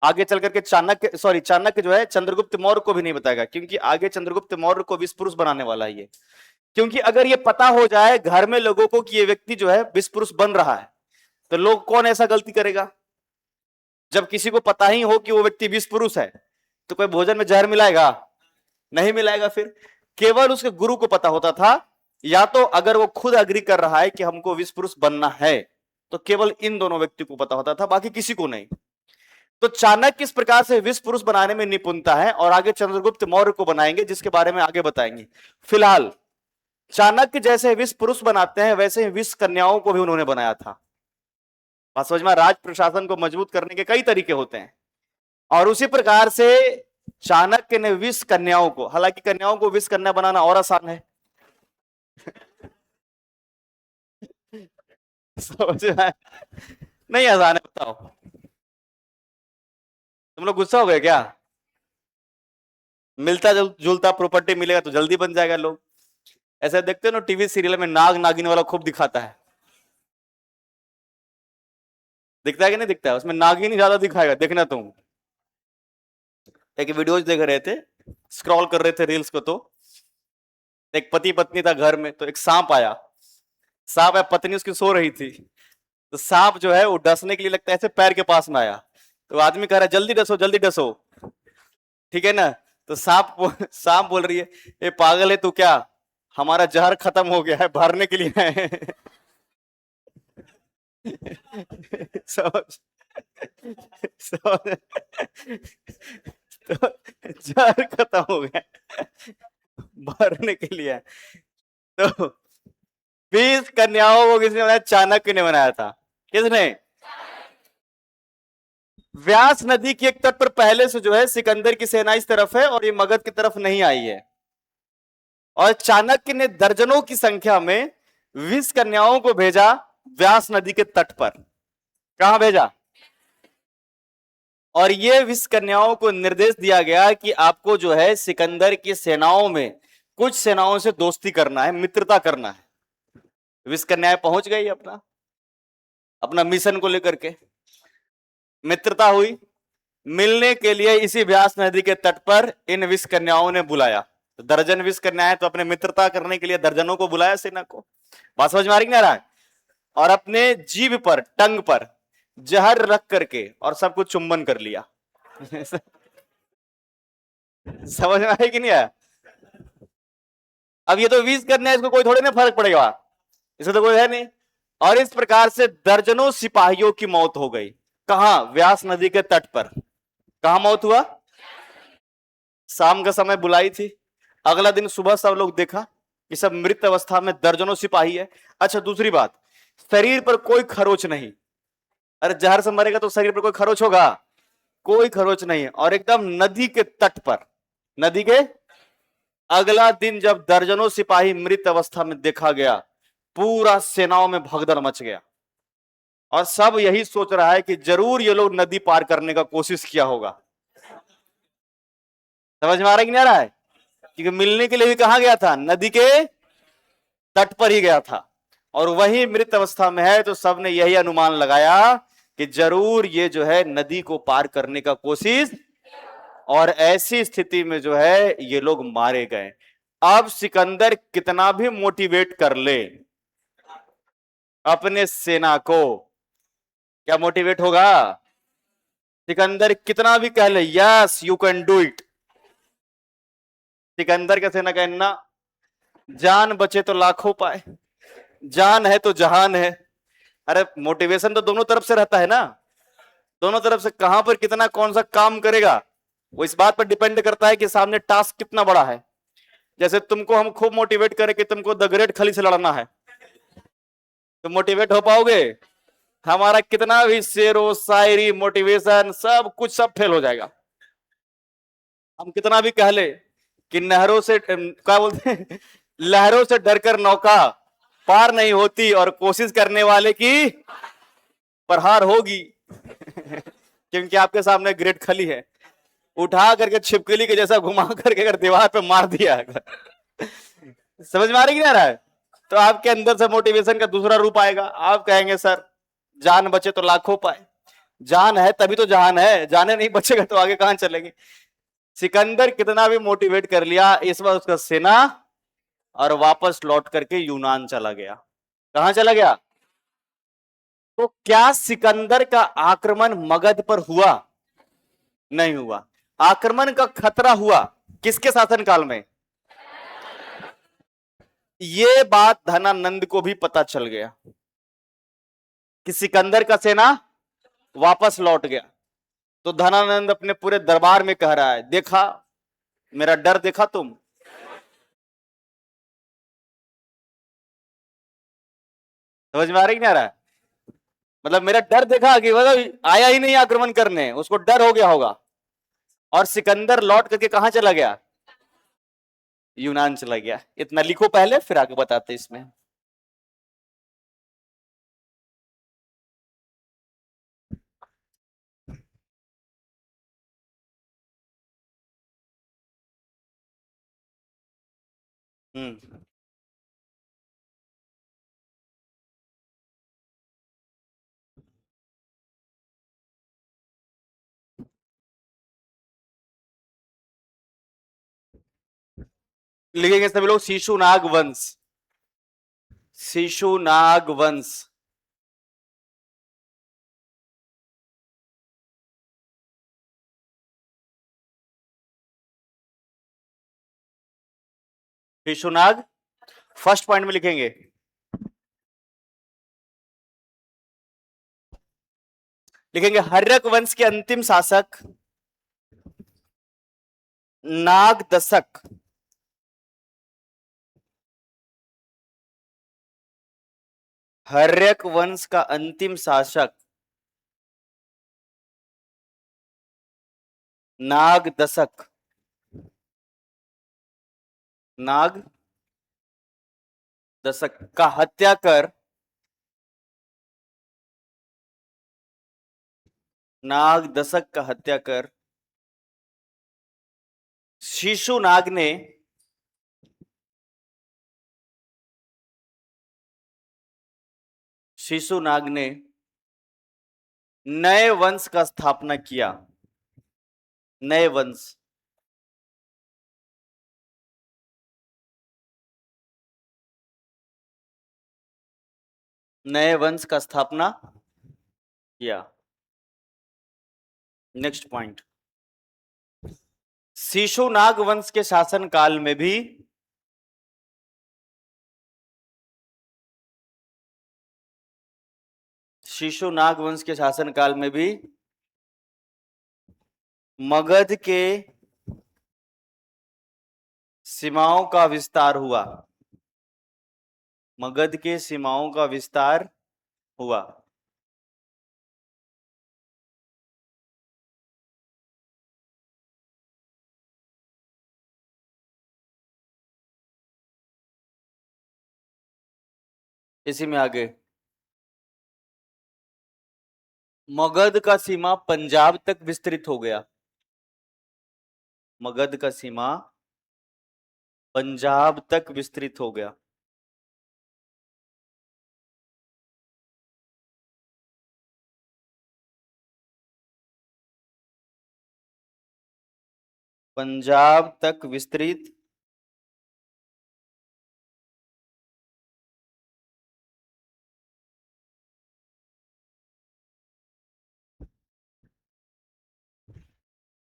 आगे चल करके चाणक्य जो है चंद्रगुप्त मौर्य को भी नहीं बताएगा, क्योंकि आगे चंद्रगुप्त मौर्य को विष पुरुष बनाने वाला है ये। क्योंकि अगर ये पता हो जाए घर में लोगों को कि ये व्यक्ति जो है विष पुरुष बन रहा है तो लोग कौन ऐसा गलती करेगा? जब किसी को पता ही हो कि वो व्यक्ति विष पुरुष है तो कोई भोजन में जहर मिलाएगा? नहीं मिलाएगा। फिर केवल उसके गुरु को पता होता था, या तो अगर वो खुद अग्री कर रहा है कि हमको विष पुरुष बनना है तो केवल इन दोनों व्यक्ति को पता होता था, बाकी किसी को नहीं। तो चाणक्य इस प्रकार से विष पुरुष बनाने में निपुणता है और आगे चंद्रगुप्त मौर्य को बनाएंगे जिसके बारे में आगे बताएंगे। फिलहाल चाणक्य जैसे विष पुरुष बनाते हैं वैसे ही विष कन्याओं को भी उन्होंने बनाया था। बात समझ में? राज प्रशासन को मजबूत करने के कई तरीके होते हैं और उसी प्रकार से चाणक्य ने विष कन्याओं को, हालांकि कन्याओं को विष कन्या बनाना और आसान है समझ में? नहीं आसान है, बताओ। तुम लोग गुस्सा हो गए क्या? मिलता जुलता प्रॉपर्टी मिलेगा तो जल्दी बन जाएगा लोग। ऐसे देखते हो ना टीवी सीरियल में नाग नागिन वाला खूब दिखाता है, दिखता है कि नहीं दिखता है? उसमें नागिन ही ज्यादा दिखाएगा, देखना तुम। एक वीडियोज देख रहे थे, स्क्रॉल कर रहे थे रील्स को, तो एक पति पत्नी था घर में, तो एक सांप आया। सांप है, पत्नी उसकी सो रही थी, तो सांप जो है वो डसने के लिए लगता है ऐसे पैर के पास में आया, तो आदमी कह रहा है जल्दी डसो जल्दी डसो, ठीक है ना? तो सांप बोल रही है, ये पागल है तू क्या, हमारा जहर खत्म हो गया है, भरने के लिए है समझ समझ तो जहर खत्म हो गया, भरने के लिए। तो 20 कन्याओं को किसने बनाया? चाणक्य ने बनाया था। किसने? व्यास नदी के एक तट पर पहले से जो है सिकंदर की सेना इस तरफ है और ये मगध की तरफ नहीं आई है, और चाणक्य ने दर्जनों की संख्या में 20 कन्याओं को भेजा व्यास नदी के तट पर। कहां भेजा? और ये 20 कन्याओं को निर्देश दिया गया कि आपको जो है सिकंदर की सेनाओं में कुछ सेनाओं से दोस्ती करना है, मित्रता करना है। 20 कन्याएं पहुंच गई अपना अपना मिशन को लेकर के, मित्रता हुई। मिलने के लिए इसी व्यास नदी के तट पर इन 20 कन्याओं ने बुलाया। तो दर्जन 20 कन्याएं, तो अपने मित्रता करने के लिए दर्जनों को बुलाया सेना को। बात समझ में आ रही नहीं आ रहा है? और अपने जीभ पर, टंग पर जहर रख करके और सबको चुंबन कर लिया समझ में आया कि नहीं आया? अब ये तो 20 कन्या, इसको कोई थोड़े ना फर्क पड़ेगा, इसको तो कोई है नहीं। और इस प्रकार से दर्जनों सिपाहियों की मौत हो गई। कहां? व्यास नदी के तट पर। कहां मौत हुआ? शाम का समय बुलाई थी, अगला दिन सुबह सब लोग देखा कि सब मृत अवस्था में दर्जनों सिपाही है। अच्छा, दूसरी बात, शरीर पर कोई खरोच नहीं। अरे जहर से मरेगा तो शरीर पर कोई खरोच होगा? कोई खरोच नहीं। और एकदम नदी के तट पर, नदी के। अगला दिन जब दर्जनों सिपाही मृत अवस्था में देखा गया, पूरा सेनाओं में भगदड़ मच गया और सब यही सोच रहा है कि जरूर ये लोग नदी पार करने का कोशिश किया होगा। समझ में आ रहा है कि नहीं आ रहा है? क्योंकि मिलने के लिए भी कहां गया था? नदी के तट पर ही गया था, और वही मृत अवस्था में है, तो सबने यही अनुमान लगाया कि जरूर ये जो है नदी को पार करने का कोशिश, और ऐसी स्थिति में जो है ये लोग मारे गए। अब सिकंदर कितना भी मोटिवेट कर ले, अपने सेना को क्या मोटिवेट होगा? सिकंदर कितना भी कह ले, yes you can do it. Sikandar का सेना कहना, जान बचे तो लाखों पाए, जान है तो जहान है। अरे मोटिवेशन तो दोनों तरफ से रहता है ना, दोनों तरफ से। कहां पर कितना कौन सा काम करेगा वो इस बात पर डिपेंड करता है कि सामने टास्क कितना बड़ा है। जैसे तुमको हम खूब मोटिवेट करें कि तुमको द ग्रेट खली से लड़ना है, तो मोटिवेट हो पाओगे? हमारा कितना भी शेरो शायरी मोटिवेशन सब कुछ सब फेल हो जाएगा। हम कितना भी कह ले कि नहरों से क्या बोलते हैं, लहरों से डरकर नौका पार नहीं होती और कोशिश करने वाले की प्रहार होगी। क्योंकि आपके सामने ग्रेट खली है, उठा करके छिपकली के जैसा घुमा करके अगर दीवार पे मार दिया समझ में आ रही कि नहीं आ रहा है? तो आपके अंदर से मोटिवेशन का दूसरा रूप आएगा। आप कहेंगे सर जान बचे तो लाखों पाए, जान है तभी तो जहान है, जाने नहीं बचेगा तो आगे कहां चलेंगे? सिकंदर कितना भी मोटिवेट कर लिया, इस बार उसका सेना और वापस लौट करके यूनान चला गया। कहां चला गया? तो क्या सिकंदर का आक्रमण मगध पर हुआ? नहीं हुआ। आक्रमण का खतरा हुआ किसके शासनकाल में? ये बात धनानंद को भी पता चल गया कि सिकंदर का सेना वापस लौट गया। तो धनानंद अपने पूरे दरबार में कह रहा है, देखा मेरा डर, देखा तुम? समझ में आ रहा है कि नहीं आ रहा है? मतलब मेरा डर देखा कि मतलब आया ही नहीं आक्रमण करने, उसको डर हो गया होगा। और सिकंदर लौट करके कहां चला गया? यूनान चला गया। इतना लिखो पहले, फिर आगे बताते इसमें। हम्म। लिखेंगे सभी लोग शिशुनाग वंश, शिशुनाग वंश। शिशुनाग फर्स्ट पॉइंट में लिखेंगे। लिखेंगे हर्यक वंश के अंतिम शासक नाग दशक। हर्यक वंश का अंतिम शासक नाग दशक। नाग दशक का हत्या कर, नाग दशक का हत्या कर शिशुनाग ने शिशुनाग ने नए वंश का स्थापना किया। नए वंश, नए वंश का स्थापना किया। नेक्स्ट पॉइंट, शिशुनाग वंश के शासन काल में भी शिशुनाग वंश के शासन काल में भी मगध के सीमाओं का विस्तार हुआ। मगध के सीमाओं का विस्तार हुआ। इसी में आगे मगध का सीमा पंजाब तक विस्तृत हो गया। मगध का सीमा पंजाब तक विस्तृत हो गया। पंजाब तक विस्तृत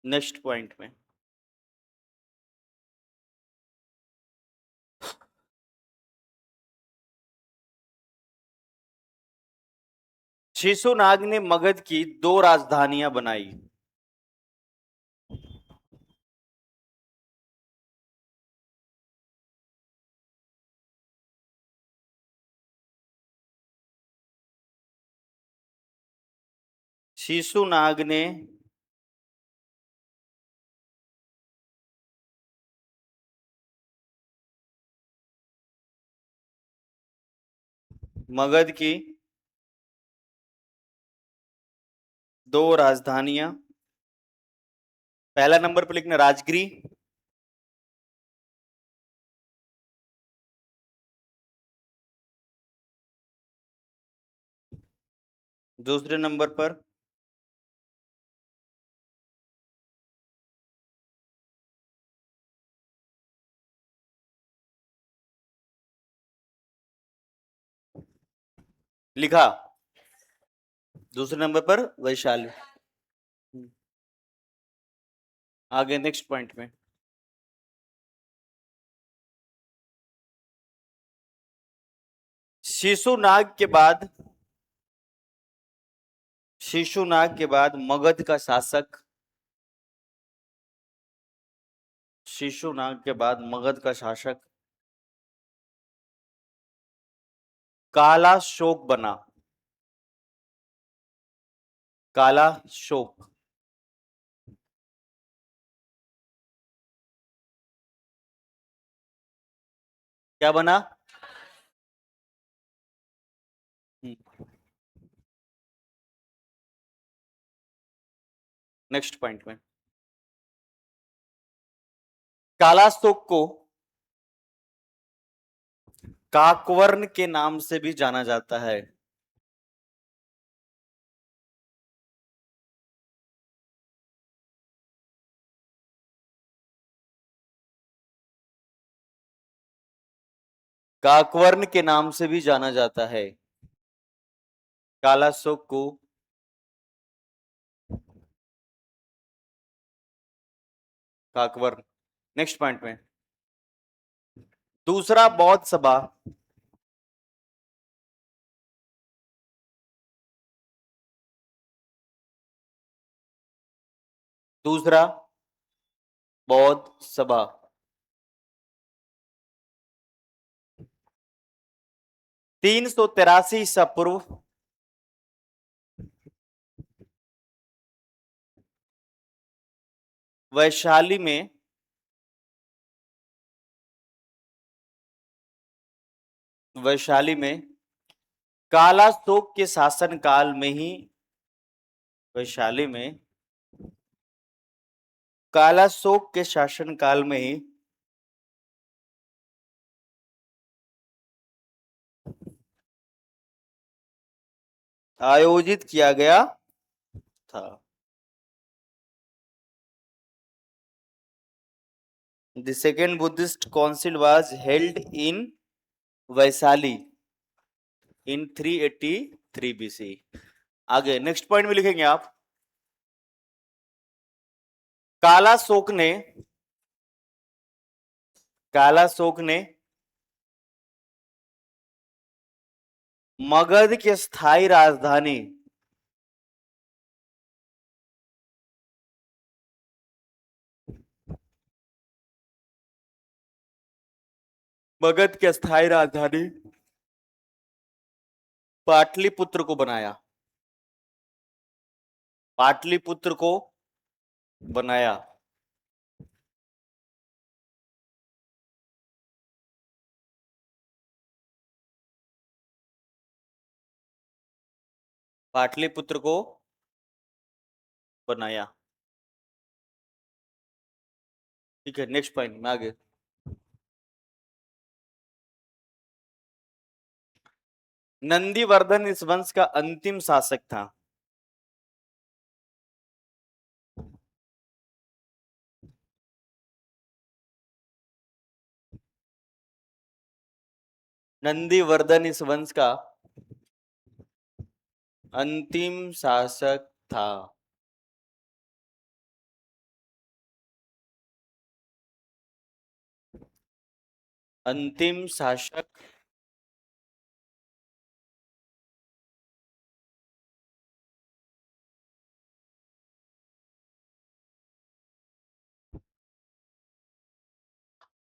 नेक्स्ट पॉइंट में शिशुनाग ने मगध की 2 राजधानियां बनाई। शिशुनाग ने मगध की 2 राजधानियां, पहला नंबर पर लिखना राजगिरी, दूसरे नंबर पर लिखा, दूसरे नंबर पर वैशाली। आगे नेक्स्ट पॉइंट में शिशुनाग के बाद मगध का शासक, शिशुनाग के बाद मगध का शासक काला शोक बना। काला शोक क्या बना? नेक्स्ट पॉइंट में काला शोक को काकवर्ण के नाम से भी जाना जाता है। काकवर्ण के नाम से भी जाना जाता है काला शोक को। काकवर्ण। नेक्स्ट पॉइंट में दूसरा बौद्ध सभा दूसरा बौद्ध सभा 383 ईसा पूर्व वैशाली में काला शोक के शासन काल में ही वैशाली में काला शोक के शासन काल में ही आयोजित किया गया था। The second Buddhist council was held in Vaishali in 383 BC। आगे नेक्स्ट पॉइंट में लिखेंगे आप काला शोक ने मगध की स्थायी राजधानी पाटलिपुत्र को बनाया। पाटलिपुत्र को बनाया। पाटलिपुत्र को बनाया। ठीक है, नेक्स्ट पॉइंट में आगे नंदीवर्धन इस वंश का अंतिम शासक था। नंदीवर्धन इस वंश का अंतिम शासक था। अंतिम शासक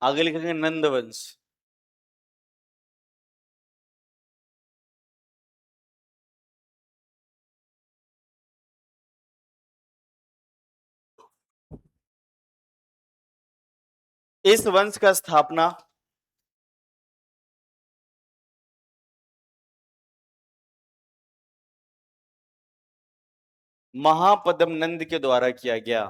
आगे लिखेंगे नंद वंश। इस वंश का स्थापना महापद्म नंद के द्वारा किया गया।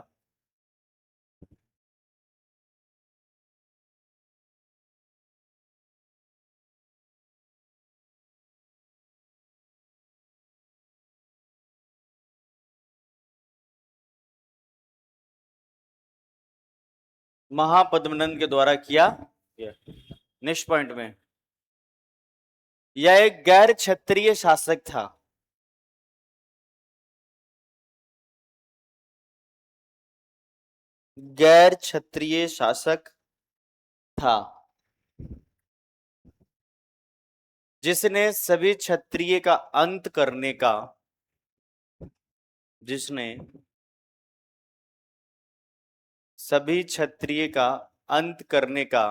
महापद्म नंद के द्वारा किया गया। नेक्स्ट पॉइंट में, यह एक गैर क्षत्रिय शासक था। गैर क्षत्रिय शासक था जिसने सभी क्षत्रिय का अंत करने का, जिसने सभी क्षत्रिय का अंत करने का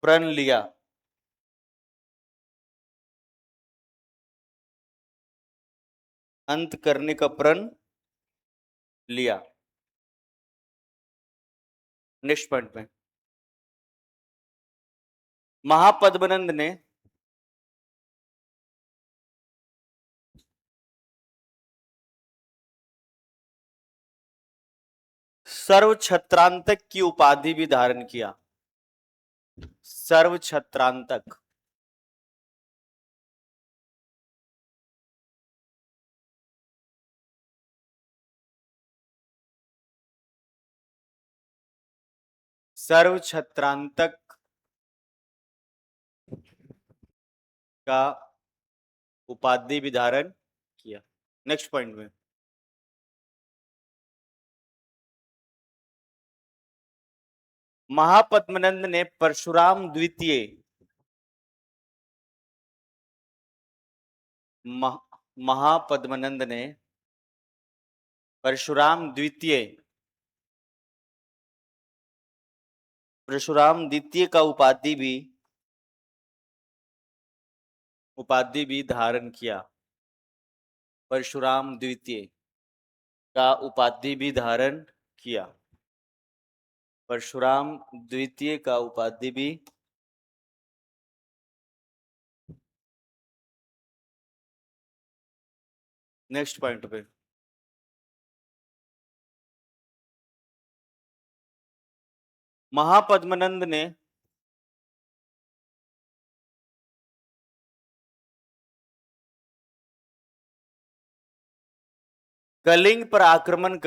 प्रण लिया। अंत करने का प्रण लिया। नेक्स्ट पॉइंट में, महापद्मनंद ने सर्व छत्रांतक की उपाधि भी धारण किया। सर्व छत्रांतक, सर्व छत्रांतक का उपाधि भी धारण किया। नेक्स्ट पॉइंट में, महापद्मनंद ने परशुराम द्वितीय महापद्मनंद ने परशुराम द्वितीय परशुराम द्वितीय का उपाधि भी धारण किया। परशुराम द्वितीय का उपाधि भी धारण किया। परशुराम द्वितीय का उपाधि भी नेक्स्ट पॉइंट पे, महापद्मनंद ने कलिंग पर आक्रमण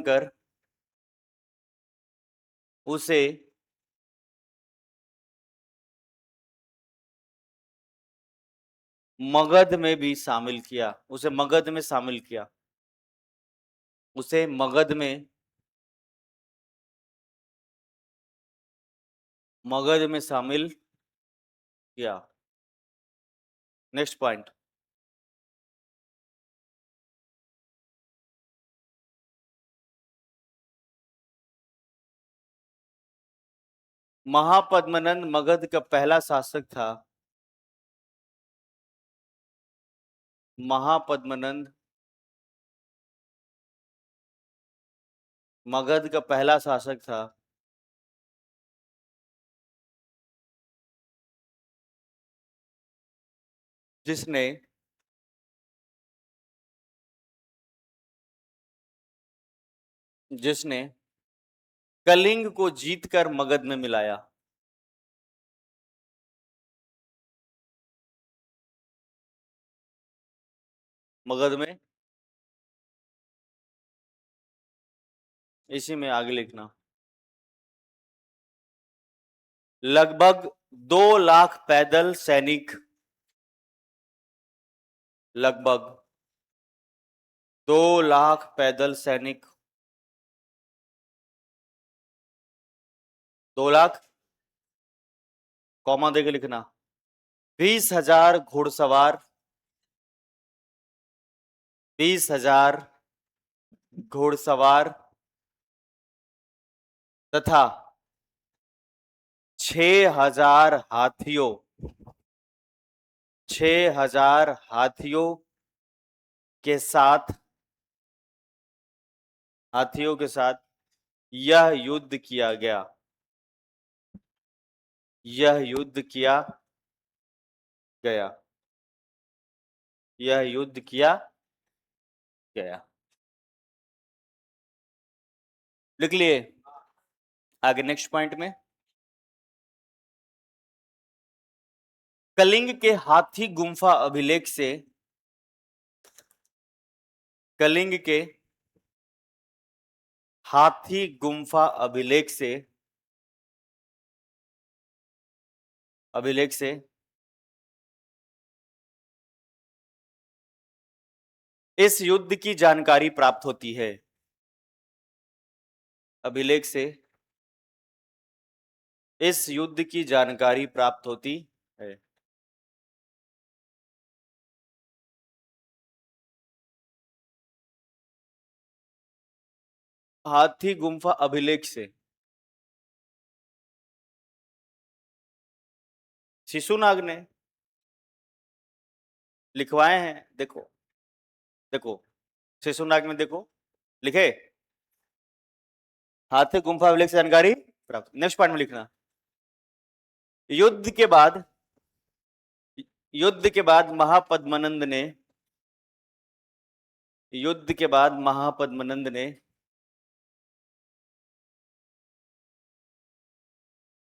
कर उसे मगध में भी शामिल किया। उसे मगध में शामिल किया। उसे मगध में शामिल किया। नेक्स्ट पॉइंट, महापद्मनंद मगध का पहला शासक था। महापद्मनंद मगध का पहला शासक था जिसने कलिंग को जीतकर मगध में मिलाया। मगध में, इसी में आगे लिखना, लगभग 2 लाख पैदल सैनिक लगभग 2 लाख पैदल सैनिक, 2 लाख कॉमा देके लिखना, 20,000 घुड़सवार, 20,000 घुड़सवार तथा 6,000 हाथियों, 6,000 हाथियों के साथ, हाथियों के साथ यह युद्ध किया गया, यह युद्ध किया गया, यह युद्ध किया गया। लिख लिए? आगे नेक्स्ट पॉइंट में, कलिंग के हाथी गुम्फा अभिलेख से, कलिंग के हाथी गुम्फा अभिलेख से, अभिलेख से इस युद्ध की जानकारी प्राप्त होती है, अभिलेख से इस युद्ध की जानकारी प्राप्त होती है। हाथी गुम्फा अभिलेख से, शिशुनाग ने लिखवाए हैं। देखो देखो शिशुनाग में देखो लिखे, हाथी गुम्फा अभिलेख से जानकारी प्राप्त। नेक्स्ट पार्ट में लिखना, युद्ध के बाद, युद्ध के बाद महापद्मनंद ने, युद्ध के बाद महापद्मनंद ने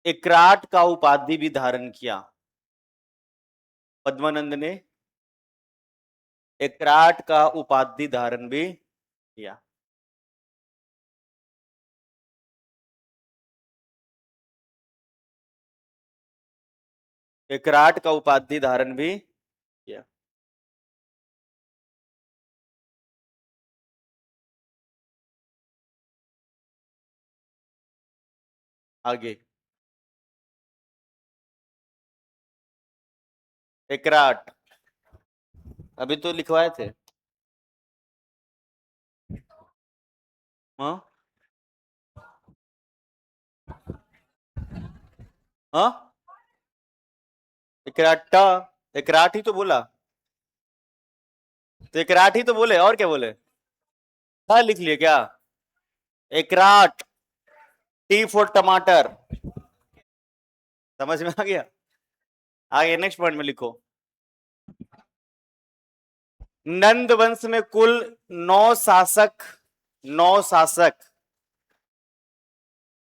एकराट का उपाधि भी धारण किया, पद्मानंद ने एकराट का उपाधि धारण भी किया। एकराट का उपाधि धारण भी किया। आगे एकराट अभी तो लिखवाए थे। हाँ हाँ, एकराटा, एकराट ही तो बोला, तो एकराट ही तो बोले, और क्या बोले? क्या लिख लिए क्या? एकराट, टी फॉर टमाटर, समझ में आ गया? आगे नेक्स्ट पॉइंट में लिखो, नंद वंश में कुल 9 शासक, 9 शासक,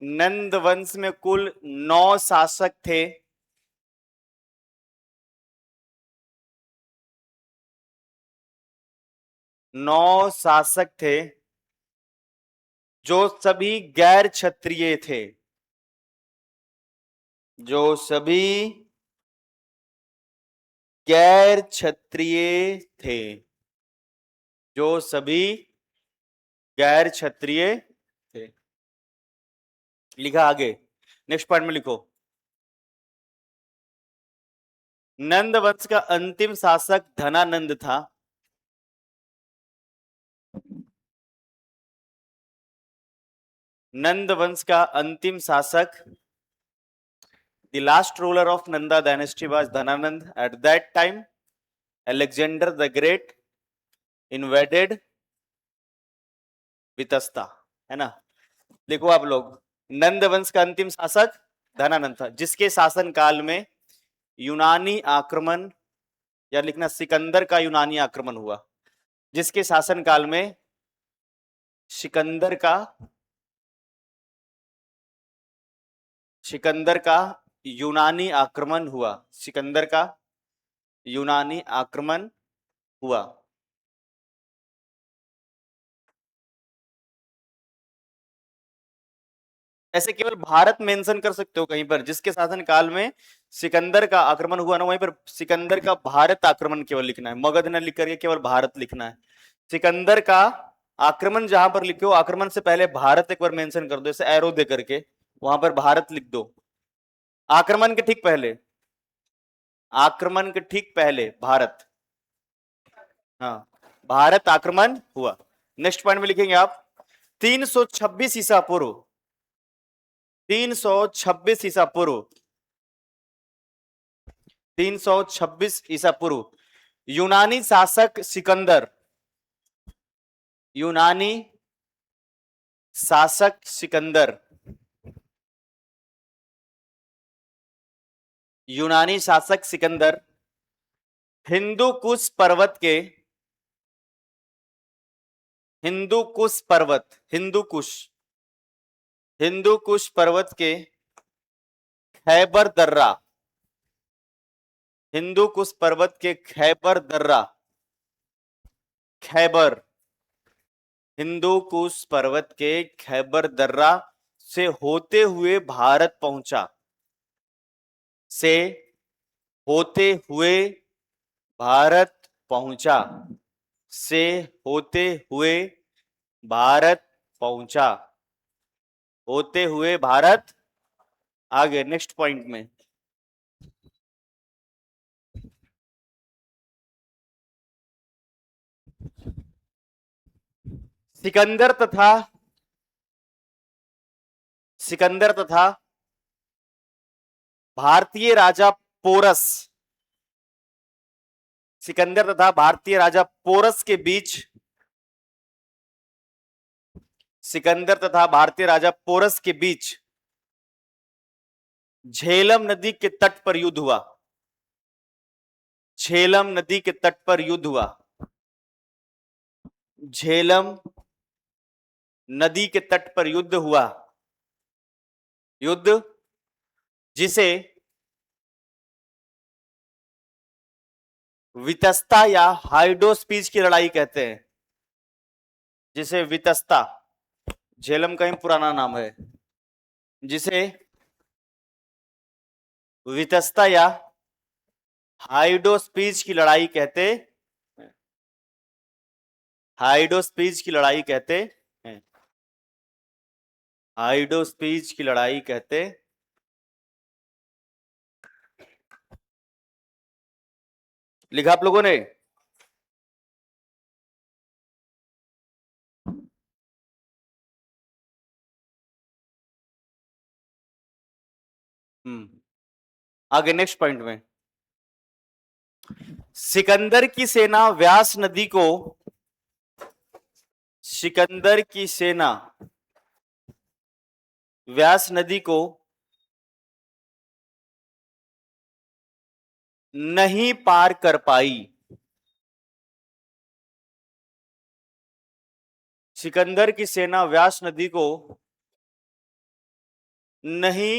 नंद वंश में कुल 9 शासक थे। नौ शासक थे जो सभी गैर क्षत्रिय थे, जो सभी गैर क्षत्रिय थे, जो सभी गैर क्षत्रिय थे। लिखा आगे नेक्स्ट पॉइंट में लिखो, नंद वंश का अंतिम शासक धनानंद था। नंद वंश का अंतिम शासक, the last ruler of Nanda dynasty was Dhananand. At that time, Alexander the Great invaded Vitasta, है ना? देखो आप लोग, नंद वंश का अंतिम शासक धनानंद था, जिसके शासन काल में यूनानी आक्रमण, या लिखना सिकंदर का यूनानी आक्रमण हुआ, जिसके शासन काल में सिकंदर का, सिकंदर का यूनानी आक्रमण हुआ, सिकंदर का यूनानी आक्रमण हुआ। ऐसे केवल भारत मेंशन कर सकते हो कहीं पर, जिसके शासन काल में सिकंदर का आक्रमण हुआ ना, वहीं पर सिकंदर का भारत आक्रमण केवल लिखना है, मगध न लिख करके केवल भारत लिखना है। सिकंदर का आक्रमण जहां पर लिखो, आक्रमण से पहले भारत एक बार मेंशन कर दो, जैसे एरो दे करके वहां पर भारत लिख दो। आक्रमण के ठीक पहले, आक्रमण के ठीक पहले भारत, हाँ, भारत आक्रमण हुआ। नेक्स्ट पॉइंट में लिखेंगे आप 326 ईसा पूर्व, 326 ईसा पूर्व, 326 ईसा पूर्व यूनानी शासक सिकंदर, यूनानी शासक सिकंदर, यूनानी शासक सिकंदर हिंदू कुश पर्वत के, हिंदू कुश पर्वत, हिंदू कुश, हिंदू कुश पर्वत के खैबर दर्रा, हिंदू कुश पर्वत के खैबर दर्रा, खैबर, हिंदू कुश पर्वत के खैबर दर्रा से होते हुए भारत पहुंचा, से होते हुए भारत पहुंचा, से होते हुए भारत पहुंचा, होते हुए भारत। आगे नेक्स्ट पॉइंट में सिकंदर तथा, सिकंदर तथा भारतीय राजा पोरस, सिकंदर तथा भारतीय राजा पोरस के बीच, सिकंदर तथा भारतीय राजा पोरस के बीच झेलम नदी के तट पर युद्ध हुआ, झेलम नदी के तट पर युद्ध हुआ, झेलम नदी के तट पर युद्ध हुआ, युद्ध जिसे वितस्ता या हाइडोस्पीच की लड़ाई कहते हैं, जिसे वितस्ता, झेलम का ही पुराना नाम है, जिसे वितस्ता या हाइडोस्पीच की लड़ाई कहते, हाइडोस्पीच की लड़ाई कहते हैं, हाइडोस्पीच की लड़ाई कहते। लिखा आप लोगों ने? आगे नेक्स्ट पॉइंट में सिकंदर की सेना व्यास नदी को, सिकंदर की सेना व्यास नदी को नहीं पार कर पाई, सिकंदर की सेना व्यास नदी को नहीं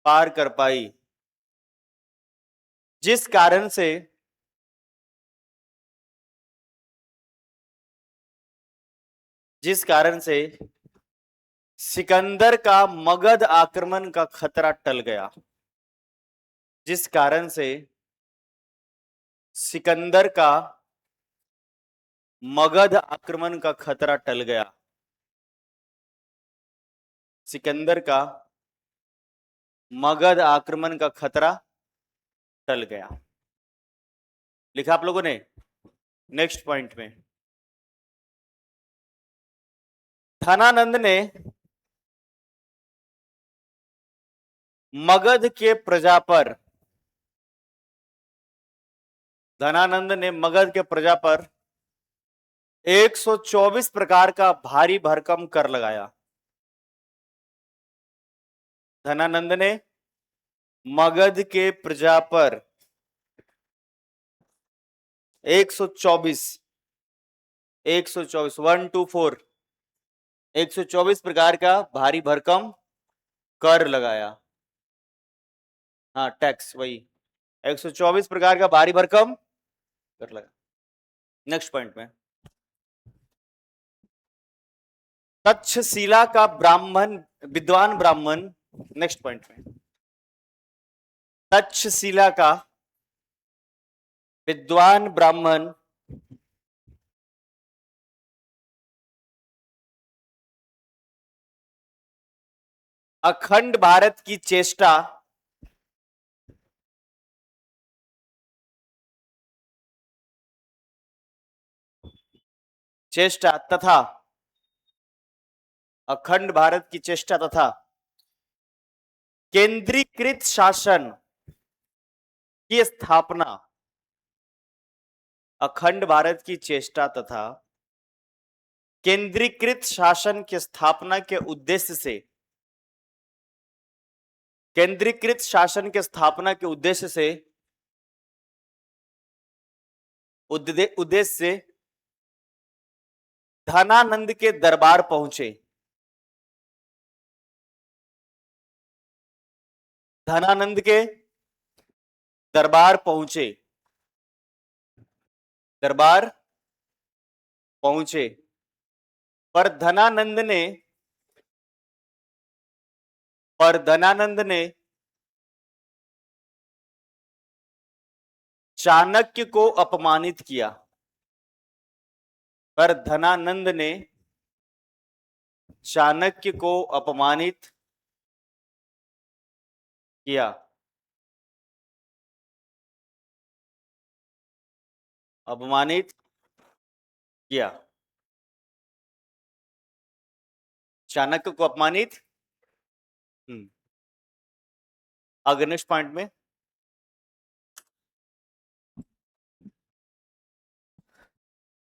पार कर पाई, जिस कारण से, जिस कारण से सिकंदर का मगध आक्रमण का खतरा टल गया, जिस कारण से सिकंदर का मगध आक्रमण का खतरा टल गया, सिकंदर का मगध आक्रमण का खतरा टल गया। लिखा आप लोगों ने? नेक्स्ट पॉइंट में धनानंद ने मगध के प्रजा पर, धनानंद ने मगध के प्रजा पर 124 प्रकार का भारी भरकम कर लगाया, धनानंद ने मगध के प्रजा पर 124, 124 124 124 प्रकार का भारी भरकम कर लगाया, हाँ टैक्स, वही 124 प्रकार का भारी भरकम कर लगा। नेक्स्ट पॉइंट में तक्षशिला का ब्राह्मण, विद्वान ब्राह्मण, नेक्स्ट पॉइंट में, तक्षशिला का विद्वान ब्राह्मण अखंड भारत की चेष्टा तथा अखंड भारत की चेष्टा तथा केंद्रीकृत शासन की स्थापना, अखंड भारत की चेष्टा तथा केंद्रीकृत शासन की स्थापना के उद्देश्य से, केंद्रीकृत शासन के स्थापना के उद्देश्य से, उद्देश्य से धनानंद के दरबार पहुंचे, धनानंद के दरबार पहुंचे, दरबार पहुंचे, पर धनानंद ने चाणक्य को अपमानित किया, पर धनानंद ने चाणक्य को अपमानित किया, अपमानित किया, चाणक्य को अपमानित। अगर नेक्स्ट पॉइंट में,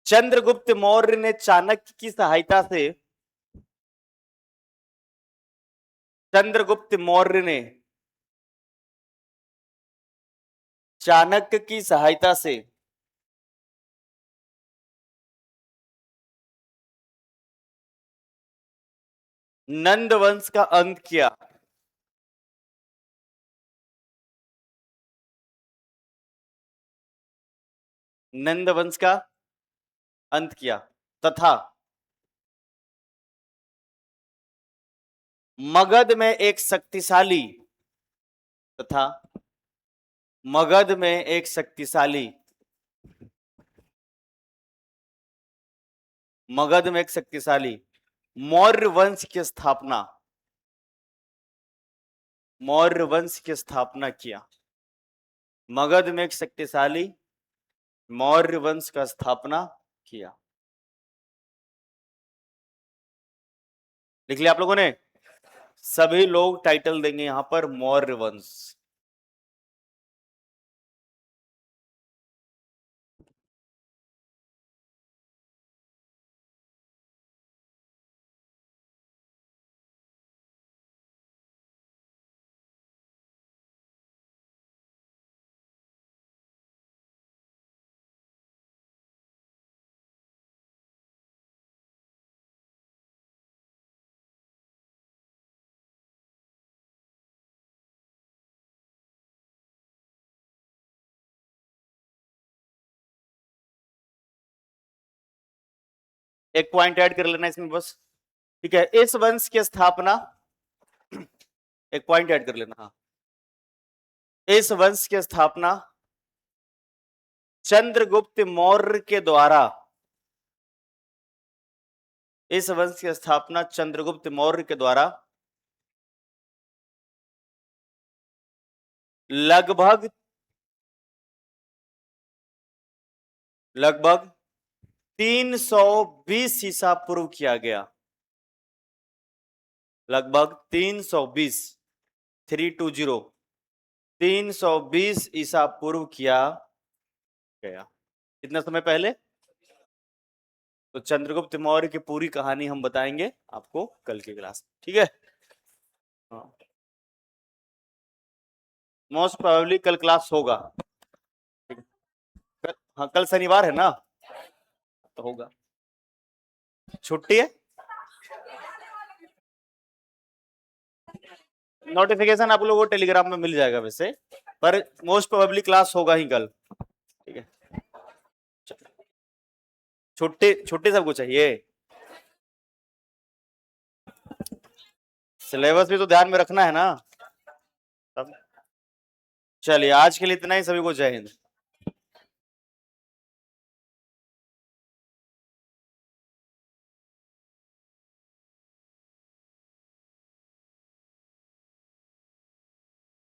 चंद्रगुप्त मौर्य ने चाणक्य की सहायता से, चंद्रगुप्त मौर्य ने चाणक्य की सहायता से नंद वंश का अंत किया, नंद वंश का अंत किया, तथा मगध में एक शक्तिशाली, तथा मगध में एक शक्तिशाली, मगध में एक शक्तिशाली मौर्य वंश की स्थापना, मौर्य वंश की स्थापना किया, मगध में एक शक्तिशाली मौर्य वंश का स्थापना किया। लिख लिया आप लोगों ने? सभी लोग टाइटल देंगे यहां पर मौर्य वंश। एक पॉइंट ऐड कर लेना इसमें बस, ठीक है। इस वंश की स्थापना, एक पॉइंट ऐड कर लेना, हाँ, इस वंश की स्थापना चंद्रगुप्त मौर्य के द्वारा, इस वंश की स्थापना चंद्रगुप्त मौर्य के द्वारा लगभग 320 ईसा पूर्व किया गया, लगभग 320 ईसा पूर्व किया गया। कितना समय पहले? तो चंद्रगुप्त मौर्य की पूरी कहानी हम बताएंगे आपको कल की क्लास, ठीक है। मोस्ट प्रोबेबली कल क्लास होगा, हाँ, कल शनिवार है ना, तो होगा। छुट्टी है, नोटिफिकेशन आप लोगों को टेलीग्राम में मिल जाएगा वैसे, पर मोस्ट प्रोबेबली क्लास होगा ही कल, ठीक है। छुट्टी, छुट्टी सबको चाहिए। सिलेबस भी तो ध्यान में रखना है ना। तब चलिए, आज के लिए इतना ही। सभी को जय हिंद।